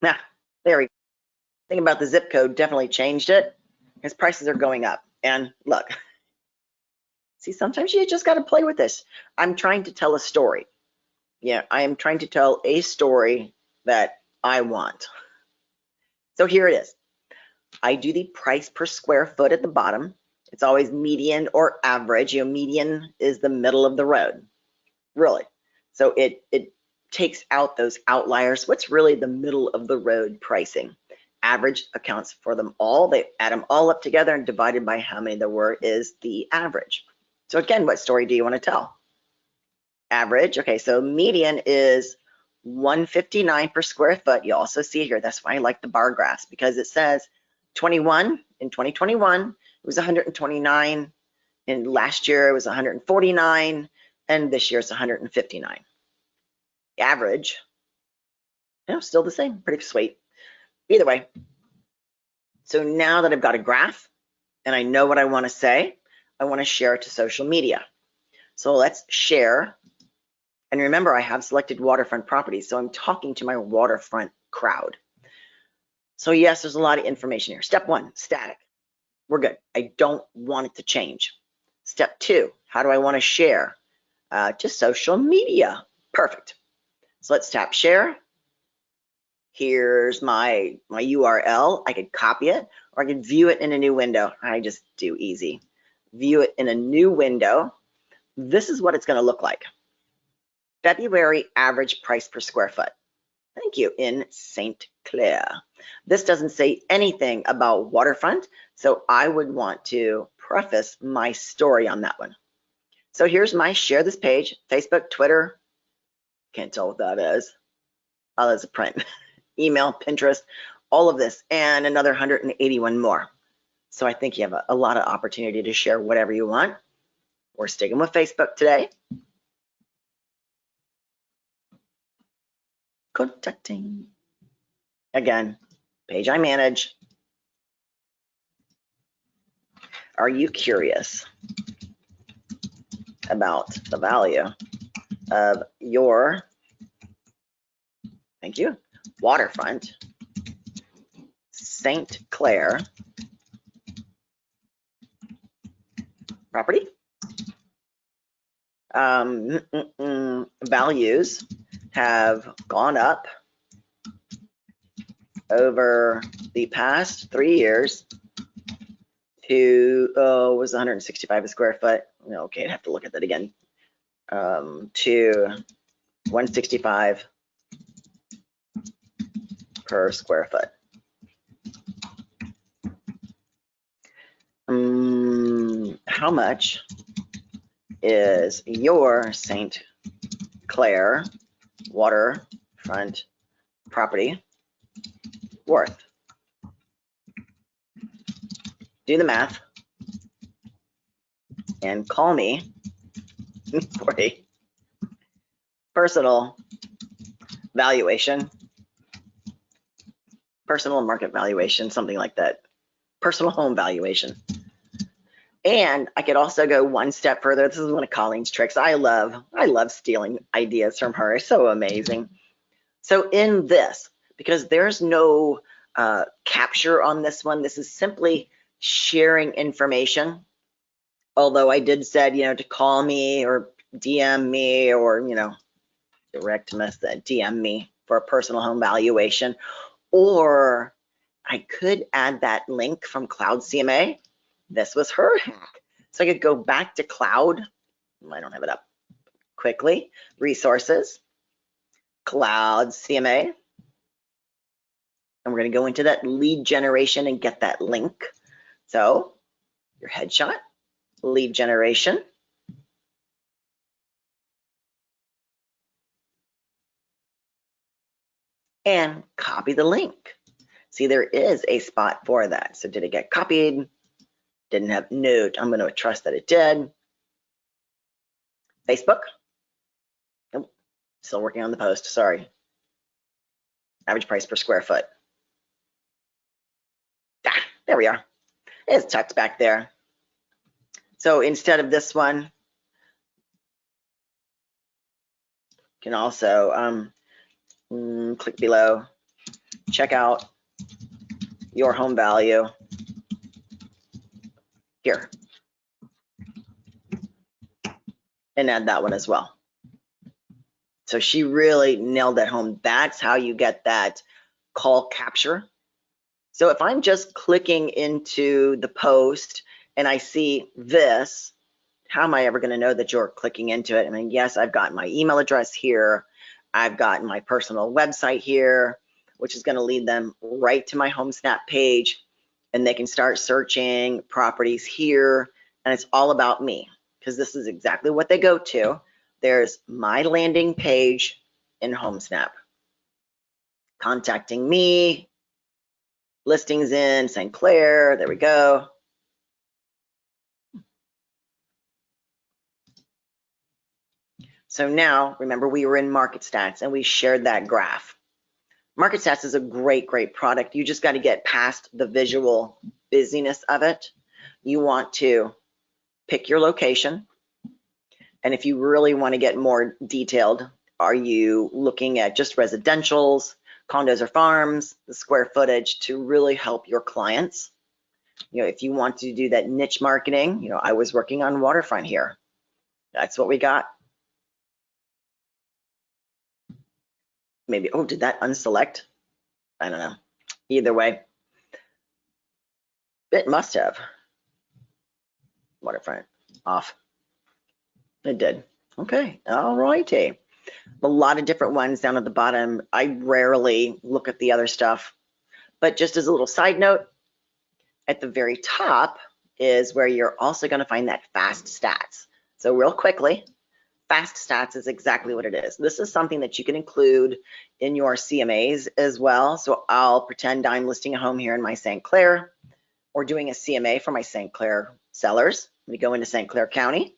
Now, there we go. Thing about the zip code definitely changed it, because prices are going up. And look, see, sometimes you just got to play with this. I'm trying to tell a story. Yeah, I am trying to tell a story that I want. So here it is. I do the price per square foot at the bottom. It's always median or average. You know, median is the middle of the road, really. So it takes out those outliers. What's really the middle of the road pricing? Average accounts for them all. They add them all up together and divided by how many there were is the average. So again, what story do you want to tell? Average. Okay, so median is 159 per square foot. You also see here, that's why I like the bar graphs, because it says 21 in 2021, it was 129, and last year it was 149, and this year it's 159. Average, you know, still the same, pretty sweet. Either way, so now that I've got a graph and I know what I want to say, I want to share it to social media. So let's share. And remember, I have selected waterfront properties, so I'm talking to my waterfront crowd. So yes, there's a lot of information here. Step one, static. We're good. I don't want it to change. Step two, how do I want to share? To social media. Perfect. So let's tap share. Here's my URL. I could copy it, or I could view it in a new window. I just do easy. View it in a new window. This is what it's going to look like. February average price per square foot. Thank you, in St. Clair. This doesn't say anything about waterfront, so I would want to preface my story on that one. So here's my share this page, Facebook, Twitter, can't tell what that is. Oh, that's a print. Email, Pinterest, all of this, and another 181 more. So I think you have a lot of opportunity to share whatever you want. We're sticking with Facebook today. Contacting. Again, page I manage. Are you curious about the value of your, thank you, waterfront, St. Clair property? Values have gone up over the past 3 years to, was 165 a square foot. Okay, I'd have to look at that again. To $165 per square foot. How much is your St. Clair waterfront property worth? Do the math and call me for a personal valuation, personal market valuation, something like that, personal home valuation. And I could also go one step further. This is one of Colleen's tricks. I love stealing ideas from her. It's so amazing. So in this, because there's no capture on this one, this is simply sharing information. Although I did said, to call me or DM me or, direct message, DM me for a personal home valuation. Or I could add that link from Cloud CMA. This was her hack. So I could go back to Cloud. I don't have it up quickly. Resources, Cloud CMA. And we're going to go into that lead generation and get that link. So your headshot, lead generation. And copy the link. See, there is a spot for that. So did it get copied? Didn't have note. I'm going to trust that it did. Facebook. Nope. Still working on the post. Sorry. Average price per square foot. There we are. It's tucked back there. So instead of this one, you can also click below, check out your home value here, and add that one as well. So she really nailed that home. That's how you get that call capture. So if I'm just clicking into the post and I see this, how am I ever going to know that you're clicking into it? I mean, yes, I've got my email address here. I've got my personal website here, which is going to lead them right to my HomeSnap page, and they can start searching properties here. And it's all about me, because this is exactly what they go to. There's my landing page in HomeSnap. Contacting me, listings in St. Clair, there we go. So now, remember, we were in Market Stats and we shared that graph. Market Stats is a great, great product. You just got to get past the visual busyness of it. You want to pick your location. And if you really want to get more detailed, are you looking at just residentials, condos or farms, the square footage to really help your clients? If you want to do that niche marketing, I was working on waterfront here. That's what we got. Maybe, oh, did that unselect? I don't know. Either way, it must have. Waterfront off. It did. Okay, all righty. A lot of different ones down at the bottom. I rarely look at the other stuff, but just as a little side note, at the very top is where you're also going to find that fast stats. So real quickly, fast stats is exactly what it is. This is something that you can include in your CMAs as well. So I'll pretend I'm listing a home here in my St. Clair, or doing a CMA for my St. Clair sellers. Let me go into St. Clair County.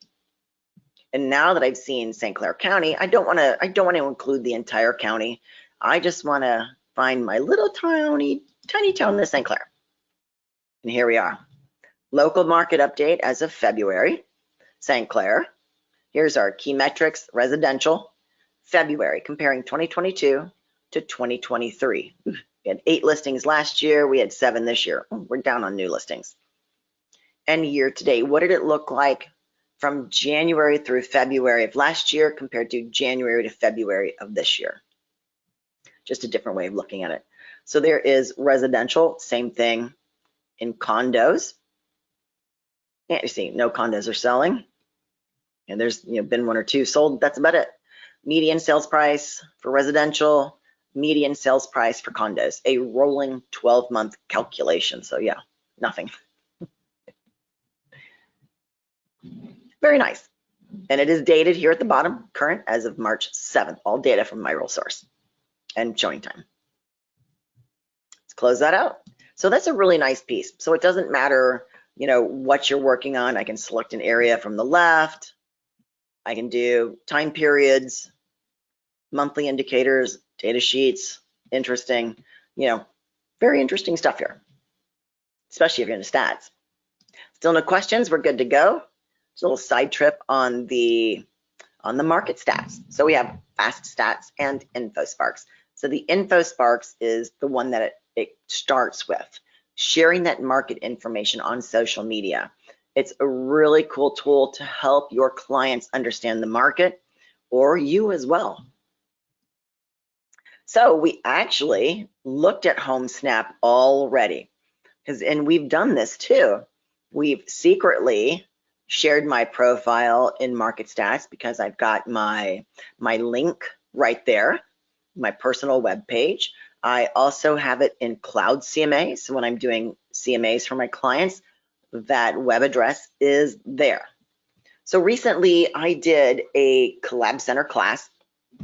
And now that I've seen St. Clair County, I don't want to include the entire county. I just want to find my little tiny town in St. Clair. And here we are. Local market update as of February, St. Clair. Here's our key metrics, residential, February, comparing 2022 to 2023. We had 8 listings last year. We had 7 this year. We're down on new listings. And year to date, what did it look like from January through February of last year compared to January to February of this year? Just a different way of looking at it. So there is residential, same thing in condos. Yeah, you see, no condos are selling. And there's been 1 or 2 sold. That's about it. median sales price for residential, median sales price for condos, a rolling 12-month calculation. So yeah, nothing. Very nice. And it is dated here at the bottom, current as of March 7th, all data from MiRealSource and showing time. Let's close that out. So that's a really nice piece. So it doesn't matter, you know, what you're working on. I can select an area from the left. I can do time periods, monthly indicators, data sheets, interesting, you know, very interesting stuff here, especially if you're into stats. Still no questions, we're good to go. Just a little side trip on the market stats. So we have fast stats and InfoSparks. So the InfoSparks is the one that it starts with, sharing that market information on social media. It's a really cool tool to help your clients understand the market, or you as well. So we actually looked at HomeSnap already, and we've done this too. We've secretly shared my profile in Market Stats because I've got my link right there, my personal web page. I also have it in Cloud CMA. So when I'm doing CMAs for my clients, that web address is there. So recently I did a Collab Center class.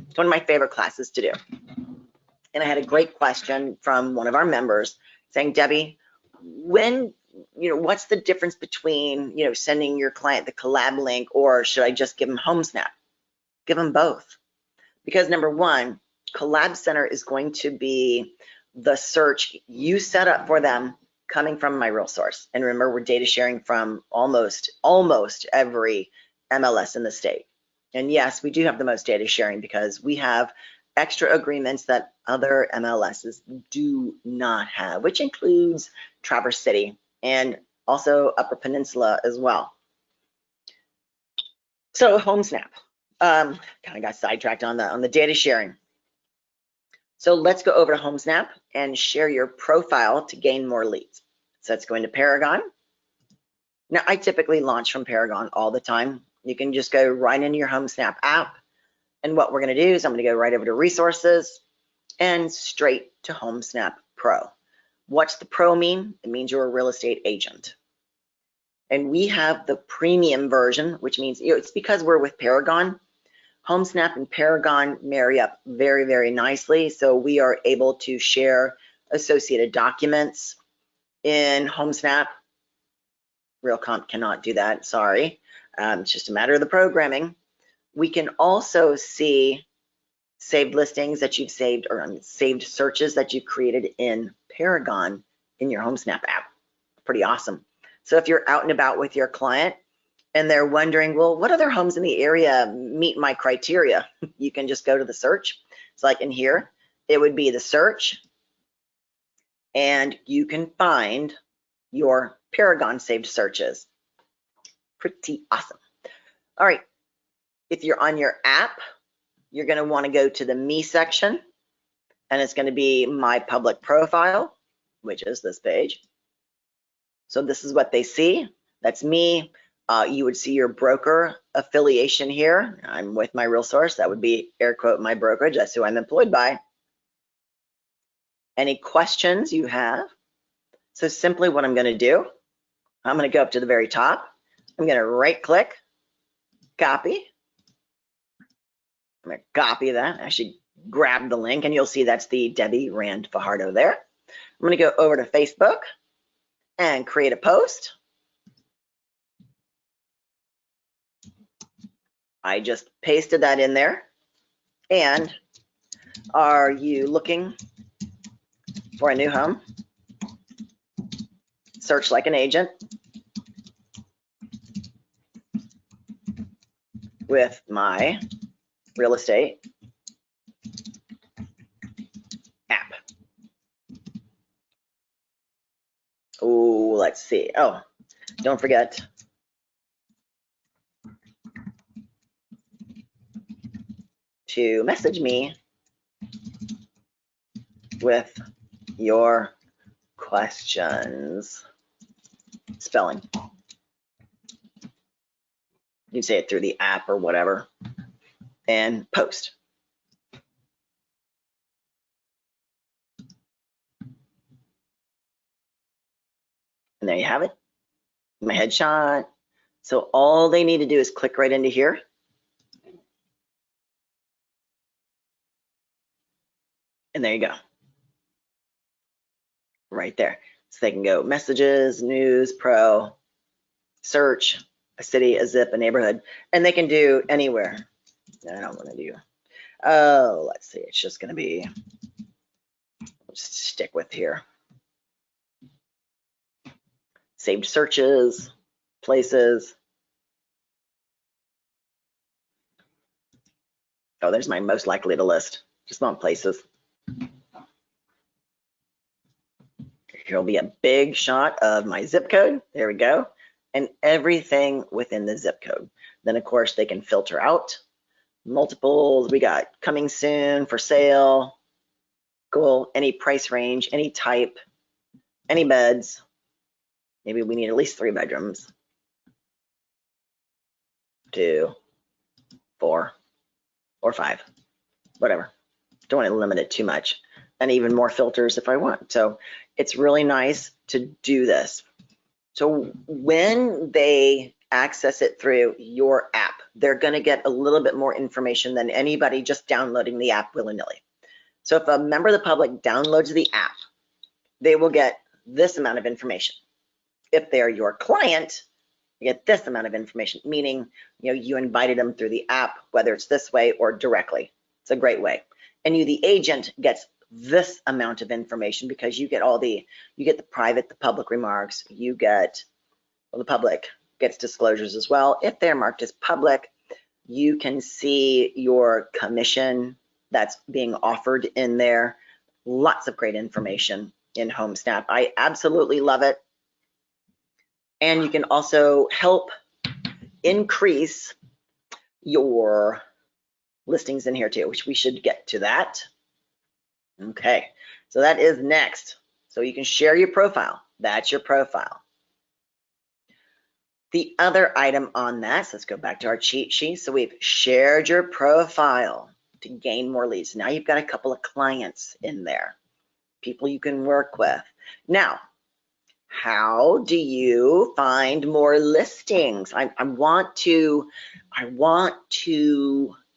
It's one of my favorite classes to do. And I had a great question from one of our members saying, Debbie, what's the difference between, sending your client the Collab link, or should I just give them HomeSnap? Give them both. Because number one, Collab Center is going to be the search you set up for them coming from MiRealSource. And remember, we're data sharing from almost every MLS in the state. And yes, we do have the most data sharing because we have extra agreements that other MLSs do not have, which includes Traverse City and also Upper Peninsula as well. So HomeSnap, kind of got sidetracked on the data sharing. So let's go over to HomeSnap and share your profile to gain more leads. So let's go into Paragon. Now I typically launch from Paragon all the time. You can just go right into your HomeSnap app. And what we're going to do is I'm going to go right over to resources and straight to HomeSnap Pro. What's the Pro mean? It means you're a real estate agent. And we have the premium version, which means it's because we're with Paragon. HomeSnap and Paragon marry up very, very nicely. So we are able to share associated documents in HomeSnap. RealComp cannot do that, sorry. It's just a matter of the programming. We can also see saved listings that you've saved, or saved searches that you've created in Paragon in your HomeSnap app. Pretty awesome. So if you're out and about with your client and they're wondering, well, what other homes in the area meet my criteria? You can just go to the search. It's like in here, it would be the search, and you can find your Paragon saved searches. Pretty awesome. All right. If you're on your app, you're going to want to go to the Me section, and it's going to be My Public Profile, which is this page. So this is what they see. That's me. You would see your broker affiliation here. I'm with MiRealSource. That would be air quote my brokerage. That's who I'm employed by. Any questions you have? So simply what I'm going to do, I'm going to go up to the very top. I'm going to right click, copy. I'm going to copy that, actually grab the link, and you'll see that's the Debbie Rand Fajardo there. I'm going to go over to Facebook and create a post. I just pasted that in there. And are you looking for a new home? Search like an agent with my real estate app. Oh, let's see. Oh, don't forget to message me with your questions. Spelling. You say it through the app or whatever. and post. And there you have it, my headshot. So all they need to do is click right into here. And there you go, right there. So they can go messages, news, pro, search, a city, a zip, a neighborhood, and they can do anywhere. I don't want to do, oh, let's see, it's just going to be, let's stick with here. Saved searches, places. Oh, there's my most likely to list, just on places. Here'll be a big shot of my zip code. There we go. And everything within the zip code. Then, of course, they can filter out multiples. We got coming soon, for sale, cool, any price range, any type, any beds. Maybe we need at least 3 bedrooms. 2, 4, or 5, whatever. Don't want to limit it too much. And even more filters if I want. So it's really nice to do this. So when they access it through your app, they're going to get a little bit more information than anybody just downloading the app willy-nilly. So if a member of the public downloads the app, they will get this amount of information. If they're your client, you get this amount of information, meaning you invited them through the app, whether it's this way or directly. It's a great way. And you, the agent, gets this amount of information because you get you get the private, the public remarks, you get, well, the public gets disclosures as well. If they're marked as public, you can see your commission that's being offered in there. Lots of great information in HomeSnap. I absolutely love it. And you can also help increase your listings in here too, which we should get to that. Okay, so that is next. So you can share your profile. That's your profile. The other item on that, so let's go back to our cheat sheet. So we've shared your profile to gain more leads. Now you've got a couple of clients in there, people you can work with. Now, how do you find more listings? I want to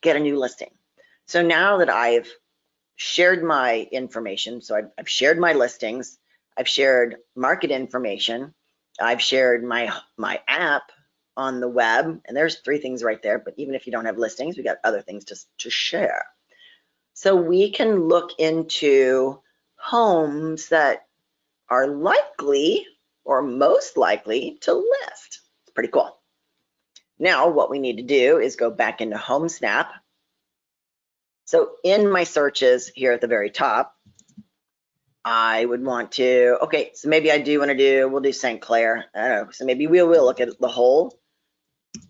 get a new listing. So now that I've shared my information, so I've shared my listings, I've shared market information, I've shared my app on the web, and there's 3 things right there, but even if you don't have listings, we got other things to share. So we can look into homes that are likely or most likely to list. It's pretty cool. Now what we need to do is go back into HomeSnap. So in my searches here at the very top, I would want to, okay, so maybe I do want to do, we'll do St. Clair. I don't know, so maybe we will look at the whole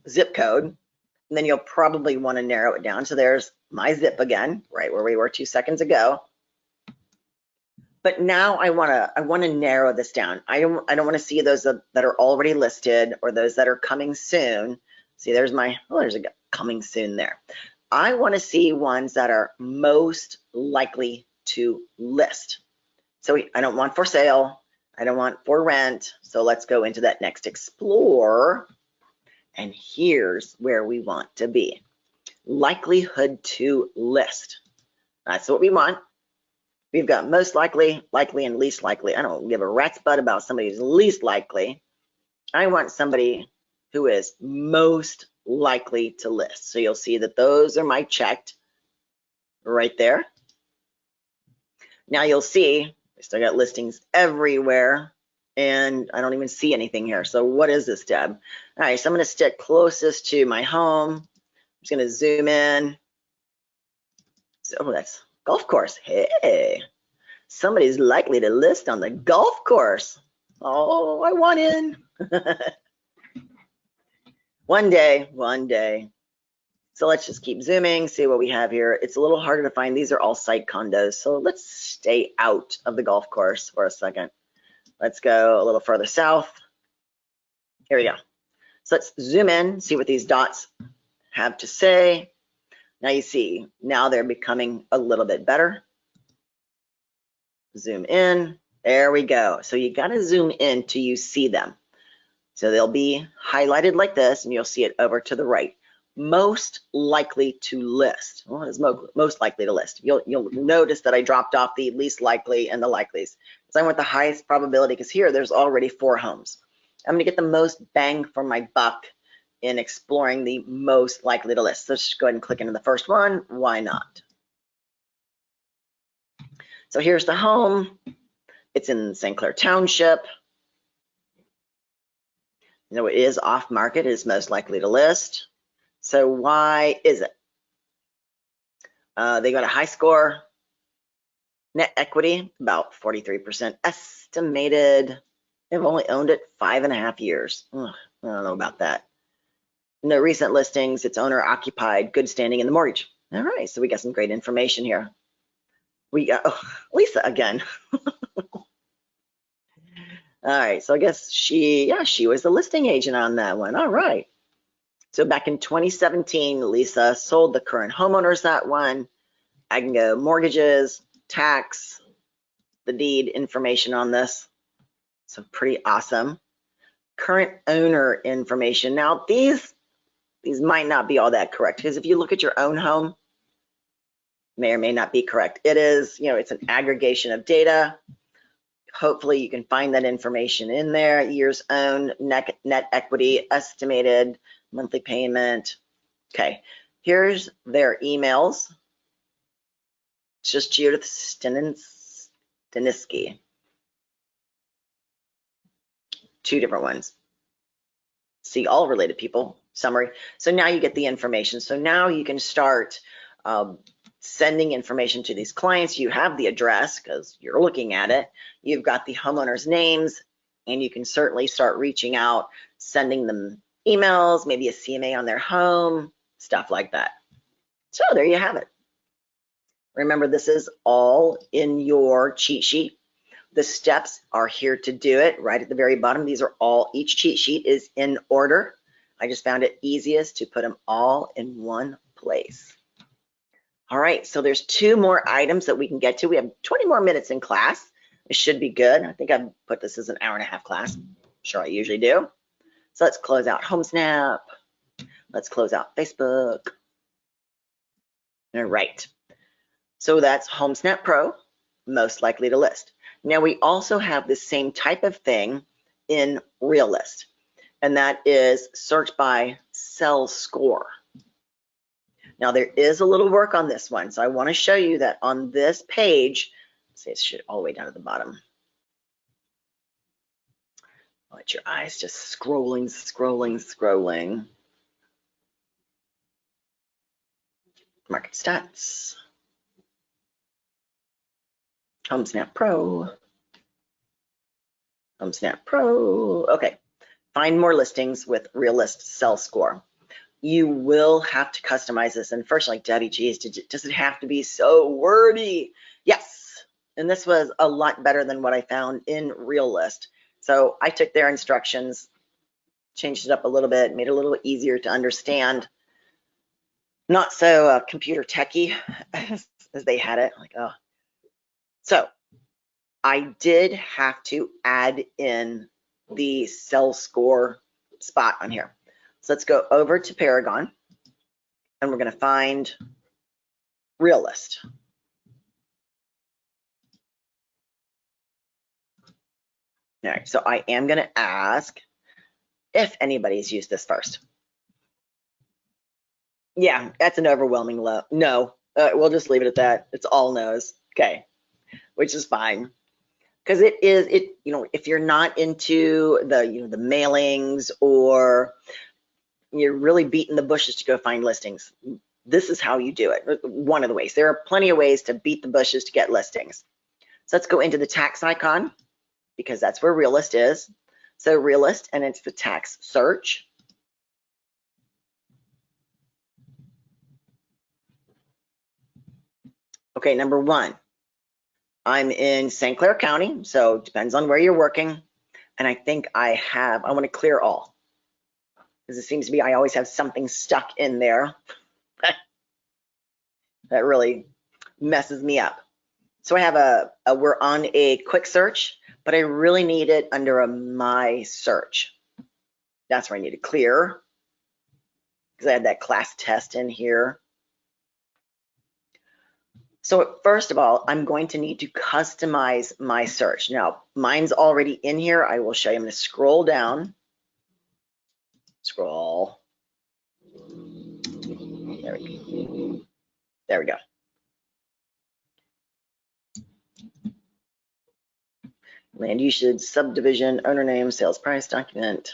zip code, and then you'll probably want to narrow it down. So there's my zip again, right where we were 2 seconds ago. But now I want to narrow this down. I don't want to see those that are already listed or those that are coming soon. See, there's my, oh, there's a coming soon there. I want to see ones that are most likely to list. So I don't want for sale, I don't want for rent. So let's go into that next explore. And here's where we want to be. Likelihood to list. That's what we want. We've got most likely, likely, and least likely. I don't give a rat's butt about somebody who's least likely. I want somebody who is most likely to list. So you'll see that those are my checked right there. Now you'll see I still got listings everywhere and I don't even see anything here. So what is this, Deb? All right, so I'm going to stick closest to my home. I'm just going to zoom in. So that's golf course. Hey, somebody's likely to list on the golf course. Oh, I want in. One day. So let's just keep zooming, see what we have here. It's a little harder to find. These are all site condos. So let's stay out of the golf course for a second. Let's go a little further south. Here we go. So let's zoom in, see what these dots have to say. Now you see, now they're becoming a little bit better. Zoom in, there we go. So you gotta zoom in till you see them. So they'll be highlighted like this, and you'll see it over to the right. Most likely to list. Well, it's most likely to list. You'll notice that I dropped off the least likely and the likelies. So I want the highest probability because here there's already 4 homes. I'm gonna get the most bang for my buck in exploring the most likely to list. So just go ahead and click into the first one. Why not? So here's the home. It's in St. Clair Township. You know, it is off market, it is most likely to list. So why is it? They got a high score, net equity, about 43% estimated. They've only owned it 5.5 years. Ugh, I don't know about that. No recent listings, it's owner occupied, good standing in the mortgage. All right, so we got some great information here. We got Lisa again. All right, so I guess she was the listing agent on that one. All right. So back in 2017, Lisa sold the current homeowners that one. I can go mortgages, tax, the deed information on this. So pretty awesome. Current owner information. Now these might not be all that correct because if you look at your own home, may or may not be correct. It is, you know, it's an aggregation of data. Hopefully you can find that information in there. Years owned, net equity, estimated, monthly payment. Okay, here's their emails. It's just Judith Steniski. 2 different ones. See all related people, summary. So now you get the information. So now you can start sending information to these clients. You have the address because you're looking at it. You've got the homeowners' names, and you can certainly start reaching out, sending them emails, maybe a CMA on their home, stuff like that. So there you have it. Remember, this is all in your cheat sheet. The steps are here to do it right at the very bottom. These are all, each cheat sheet is in order. I just found it easiest to put them all in one place. All right, so there's 2 more items that we can get to. We have 20 more minutes in class. It should be good. I think I've put this as an hour-and-a-half class. I'm sure I usually do. So let's close out HomeSnap. Let's close out Facebook. All right. So that's HomeSnap Pro, most likely to list. Now we also have the same type of thing in RealList, and that is search by sell score. Now there is a little work on this one, so I want to show you that on this page, say it should all the way down to the bottom. Let your eyes just scrolling. Market stats. HomeSnap Pro. HomeSnap Pro. Okay. Find more listings with RealList Sell Score. You will have to customize this. And first, like, Debbie, geez, does it have to be so wordy? Yes. And this was a lot better than what I found in RealList. So I took their instructions, changed it up a little bit, made it a little easier to understand. Not so computer techy as they had it. Like, oh. So I did have to add in the sell score spot on here. So let's go over to Paragon, and we're going to find RealList. All right, so I am going to ask if anybody's used this first. Yeah, that's an overwhelming no. We'll just leave it at that. It's all no's. Okay, which is fine. Because you know, if you're not into the mailings, or you're really beating the bushes to go find listings, this is how you do it. One of the ways. There are plenty of ways to beat the bushes to get listings. So let's go into the tax icon, because that's where RealList is. So RealList, and it's the tax search. Okay, number 1. I'm in St. Clair County, so it depends on where you're working. And I think I want to clear all, because it seems to be I always have something stuck in there. That really messes me up. So I have we're on a quick search, but I really need it under a my search. That's where I need to clear, because I had that class test in here. So first of all, I'm going to need to customize my search. Now, mine's already in here. I will show you. I'm going to scroll down. Scroll. There we go. There we go. Land usage, subdivision, owner name, sales price, document.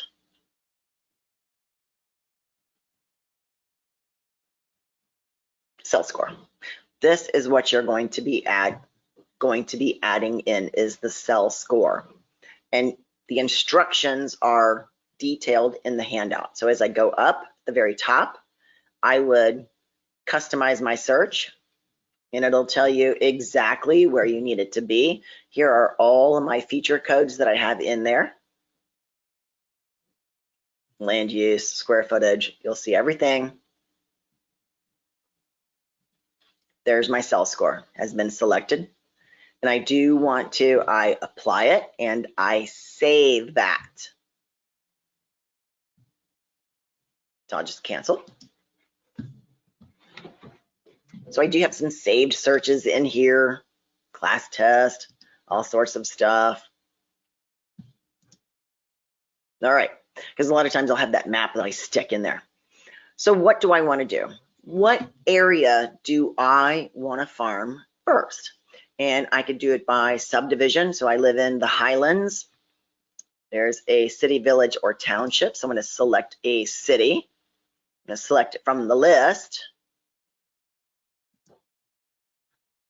Sales score. This is what you're going to be adding in is the sales score. And the instructions are detailed in the handout. So as I go up the very top, I would customize my search, and it'll tell you exactly where you need it to be. Here are all of my feature codes that I have in there. Land use, square footage, you'll see everything. There's my sales score, has been selected. And I do want to, I apply it and I save that. So I'll just cancel. So I do have some saved searches in here, class test, all sorts of stuff. All right, because a lot of times I'll have that map that I stick in there. So what do I want to do? What area do I want to farm first? And I could do it by subdivision. So I live in the Highlands. There's a city, village, or township. So I'm going to select a city. I'm going to select it from the list.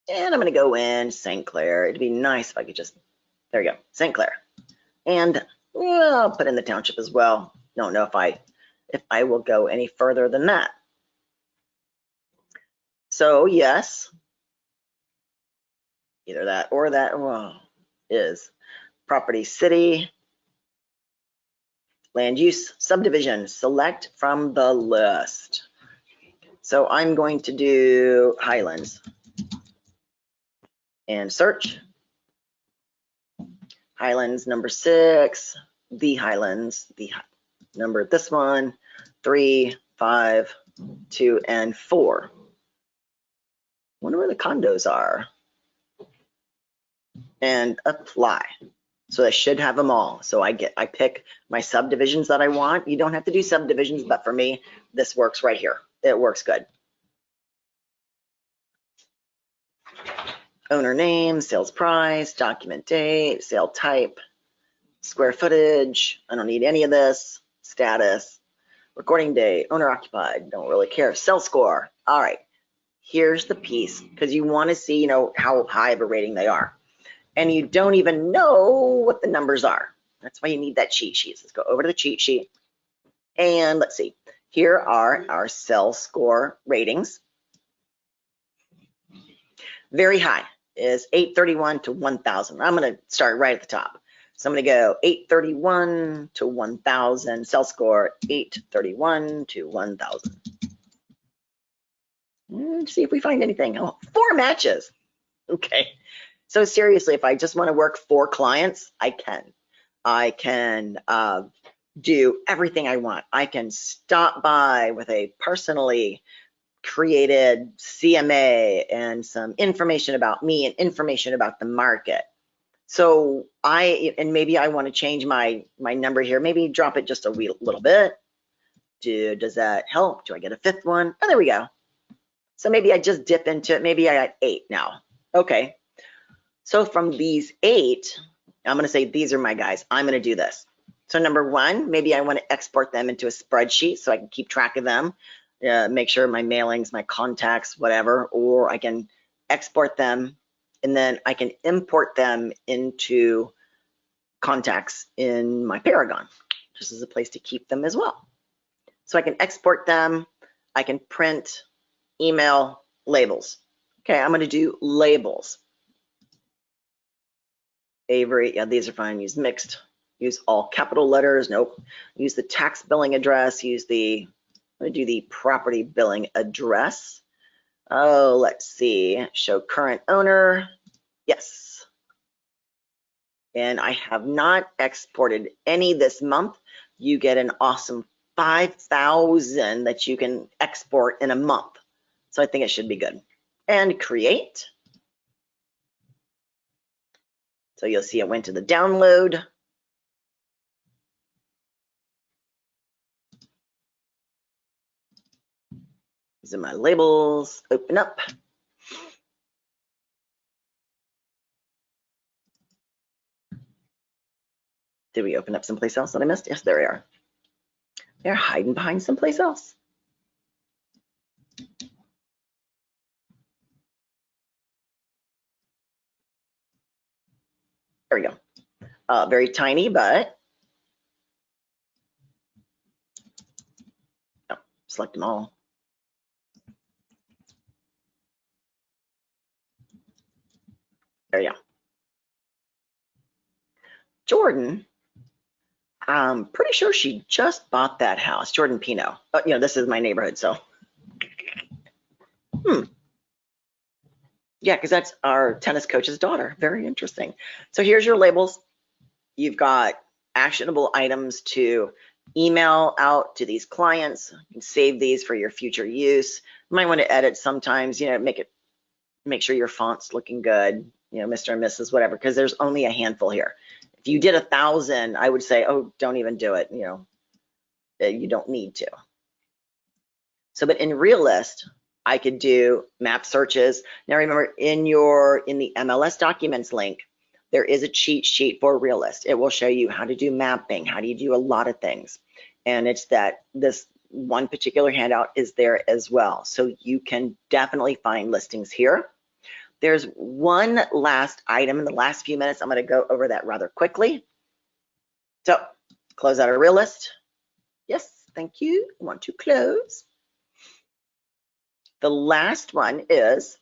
And I'm going to go in St. Clair. It'd be nice if I could just, there we go, St. Clair. And well, I'll put in the township as well. Don't know if I will go any further than that. So yes, either that or that is property, city, land use, subdivision, select from the list. So I'm going to do Highlands and search. Highlands number 6, the Highlands, the number, this one, 3, 5, 2, and 4. Wonder where the condos are. And apply. So I should have them all. So I pick my subdivisions that I want. You don't have to do subdivisions, but for me, this works right here. It works good. Owner name, sales price, document date, sale type, square footage. I don't need any of this. Status, recording date, owner occupied. Don't really care. Sales score. All right. Here's the piece, because you want to see, how high of a rating they are. And you don't even know what the numbers are. That's why you need that cheat sheet. Let's go over to the cheat sheet. And let's see. Here are our sales score ratings. Very high is 831 to 1,000. I'm going to start right at the top. So I'm going to go 831 to 1,000. Sales score 831 to 1,000. Let's see if we find anything. Oh, 4 matches. Okay. So seriously, if I just want to work 4 clients, I can. I can do everything I want. I can stop by with a personally created CMA and some information about me and information about the market. So maybe I want to change my number here, maybe drop it just a little bit. Does that help? Do I get a 5th one? Oh, there we go. So maybe I just dip into it. Maybe I got 8 now. Okay. So from these 8, I'm going to say these are my guys. I'm going to do this. So number 1, maybe I want to export them into a spreadsheet so I can keep track of them, make sure my mailings, my contacts, whatever, or I can export them and then I can import them into contacts in my Paragon, just as a place to keep them as well. So I can export them. I can print, email, labels. Okay, I'm going to do labels. Avery, yeah, these are fine. Use mixed, use all capital letters. Nope. Use the tax billing address. I'm going to do the property billing address. Oh, let's see, show current owner. Yes. And I have not exported any this month. You get an awesome 5,000 that you can export in a month. So I think it should be good. And create. So you'll see it went to the download. These are my labels. Open up. Did we open up someplace else that I missed? Yes, there we are. They're hiding behind someplace else. There we go. Very tiny, but oh, select them all. There you go. Jordan, I'm pretty sure she just bought that house. Jordan Pino. But this is my neighborhood, so. Yeah, because that's our tennis coach's daughter. Very interesting. So here's your labels. You've got actionable items to email out to these clients. You can save these for your future use. You might want to edit sometimes, make sure your font's looking good, Mr. and Mrs. whatever, because there's only a handful here. If you did 1,000, I would say, oh, don't even do it. You don't need to. So, but in Realist, I could do map searches. Now remember, in the MLS documents link, there is a cheat sheet for Realist. It will show you how to do mapping, how do you do a lot of things. And it's that this one particular handout is there as well. So you can definitely find listings here. There's one last item in the last few minutes. I'm going to go over that rather quickly. So close out a Realist. Yes, thank you. I want to close. The last one is,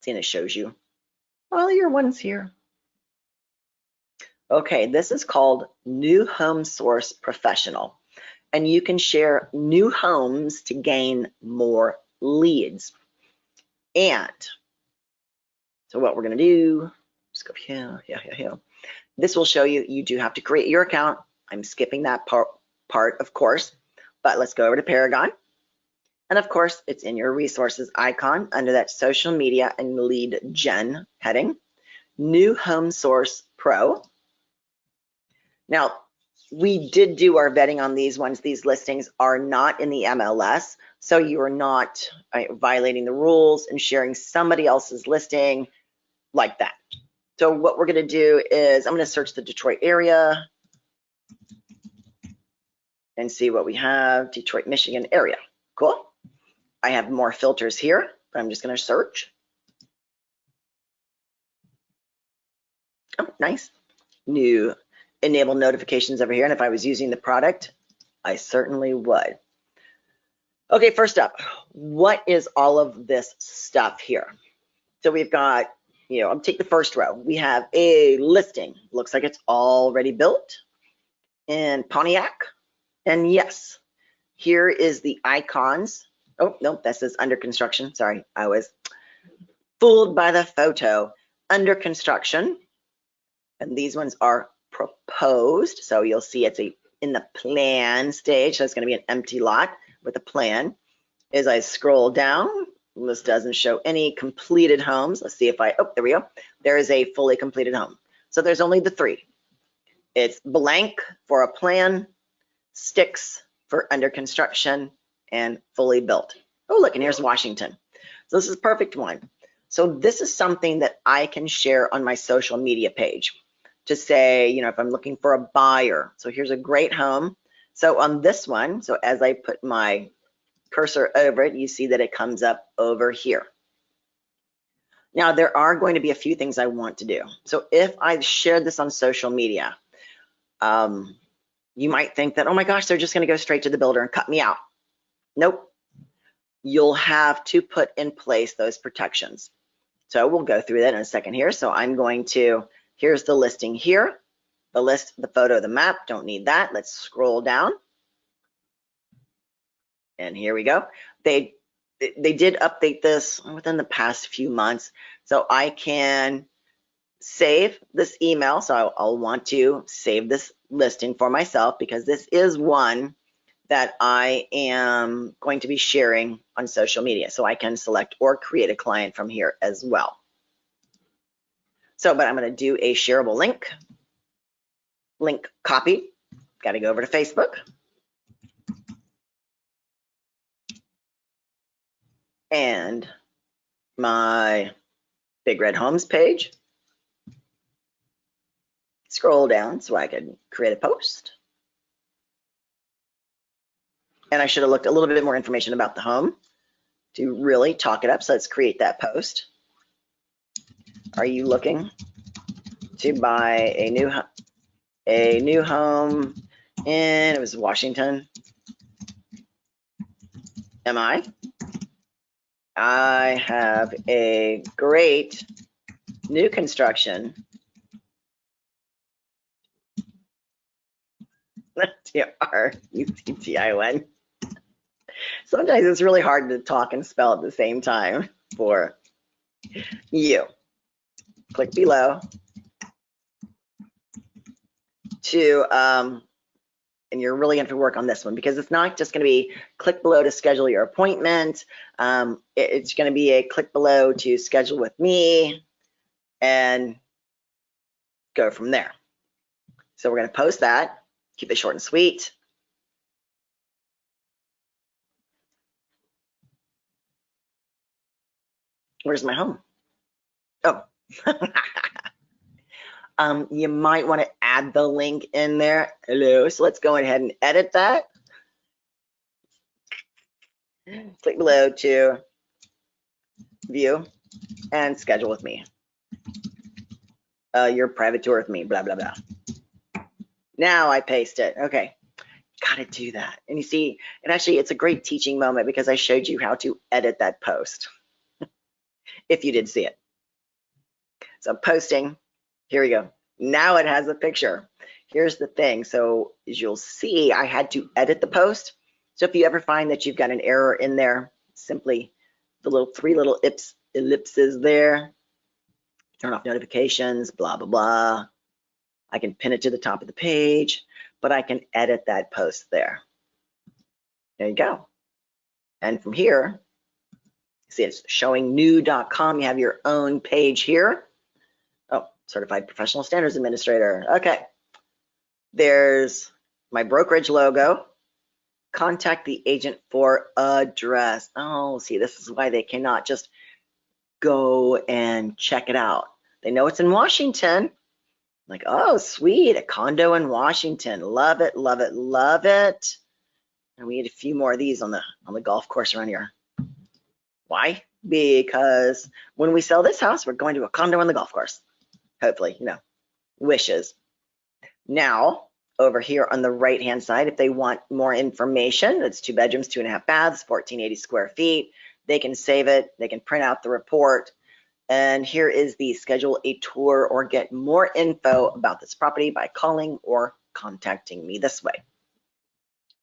see, and it shows you all your ones here. Okay, this is called New Home Source Professional, and you can share new homes to gain more leads. And so what we're going to do, just go here. This will show you do have to create your account. I'm skipping that part, of course, but let's go over to Paragon. And of course, it's in your resources icon under that social media and lead gen heading, New Home Source Pro. Now, we did do our vetting on these ones. These listings are not in the MLS, so you are not violating the rules and sharing somebody else's listing like that. So what we're going to do is I'm going to search the Detroit area and see what we have. Detroit, Michigan area. Cool. I have more filters here, but I'm just going to search. Oh, nice. New enable notifications over here. And if I was using the product, I certainly would. Okay, first up, what is all of this stuff here? So we've got, I'll take the first row. We have a listing. Looks like it's already built in Pontiac. And yes, here is the icons. Oh, no, that says under construction. Sorry, I was fooled by the photo. Under construction. And these ones are proposed. So you'll see it's in the plan stage. So it's going to be an empty lot with a plan. As I scroll down, this doesn't show any completed homes. Let's see if oh, there we go. There is a fully completed home. So there's only the 3. It's blank for a plan, sticks for under construction, and fully built. Oh, look, and here's Washington. So this is a perfect one. So this is something that I can share on my social media page to say, if I'm looking for a buyer. So here's a great home. So on this one, so as I put my cursor over it, you see that it comes up over here. Now, there are going to be a few things I want to do. So if I share this on social media, you might think that, oh my gosh, they're just going to go straight to the builder and cut me out. Nope. You'll have to put in place those protections. So we'll go through that in a second here. So I'm going to, here's the listing here, the list, the photo, the map, don't need that. Let's scroll down. And here we go. they did update this within the past few months, so I can save this email. So I'll want to save this listing for myself because this is one that I am going to be sharing on social media. So I can select or create a client from here as well. So, but I'm going to do a shareable link copy. Got to go over to Facebook. And my Big Red Homes page. Scroll down so I could create a post. And I should have looked a little bit more information about the home to really talk it up. So let's create that post. Are you looking to buy a new home in, it was Washington? Am I? I have a great new construction T-R-U-T-T-I-O-N. Sometimes it's really hard to talk and spell at the same time for you. Click below to, and you're really going to work on this one because it's not just going to be click below to schedule your appointment. It's going to be a click below to schedule with me and go from there. So we're going to post that, keep it short and sweet. Where's my home? Oh. You might want to add the link in there. Hello. So let's go ahead and edit that. Click below to view and schedule with me. Your private tour with me, blah, blah, blah. Now I paste it. Okay. Got to do that. And you see, and actually it's a great teaching moment because I showed you how to edit that post. If you did see it. So posting, here we go. Now it has a picture. Here's the thing. So as you'll see, I had to edit the post. So if you ever find that you've got an error in there, simply the three little ellipses there, turn off notifications, blah, blah, blah. I can pin it to the top of the page, but I can edit that post there. There you go. And from here, see, it's showing new.com. You have your own page here. Oh, Certified Professional Standards Administrator. Okay. There's my brokerage logo. Contact the agent for address. Oh, see, this is why they cannot just go and check it out. They know it's in Washington. Like, oh, sweet, a condo in Washington. Love it, love it, love it. And we need a few more of these on the golf course around here. Why? Because when we sell this house, we're going to a condo on the golf course. Hopefully, you know, wishes. Now, over here on the right-hand side, if they want more information, it's 2 bedrooms, 2.5 baths, 1,480 square feet. They can save it. They can print out the report. And here is the schedule a tour or get more info about this property by calling or contacting me this way.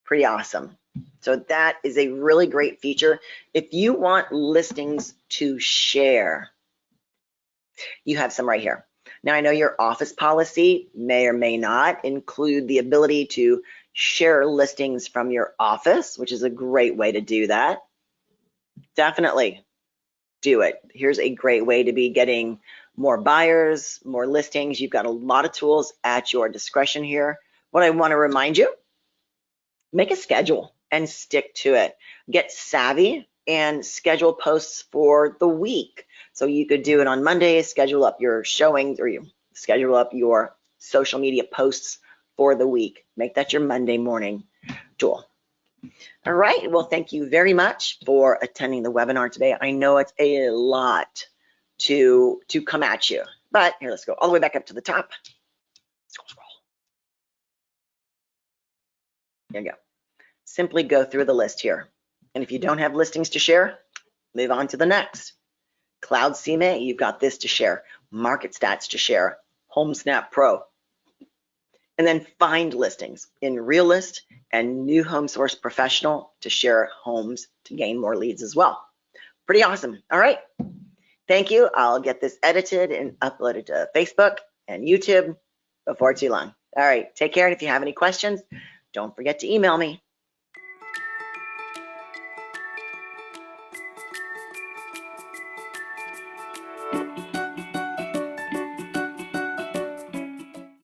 Pretty awesome. So that is a really great feature. If you want listings to share, you have some right here. Now, I know your office policy may or may not include the ability to share listings from your office, which is a great way to do that. Definitely do it. Here's a great way to be getting more buyers, more listings. You've got a lot of tools at your discretion here. What I want to remind you, make a schedule and stick to it. Get savvy and schedule posts for the week. So you could do it on Mondays, schedule up your showings, or you schedule up your social media posts for the week. Make that your Monday morning tool. All right, well, thank you very much for attending the webinar today. I know it's a lot to come at you, but here, let's go all the way back up to the top. Scroll. There you go. Simply go through the list here. And if you don't have listings to share, move on to the next. Cloud CMA, you've got this to share. Market Stats to share. HomeSnap Pro. And then find listings in RealList and New Home Source Professional to share homes to gain more leads as well. Pretty awesome. All right. Thank you. I'll get this edited and uploaded to Facebook and YouTube before too long. All right. Take care. And if you have any questions, don't forget to email me.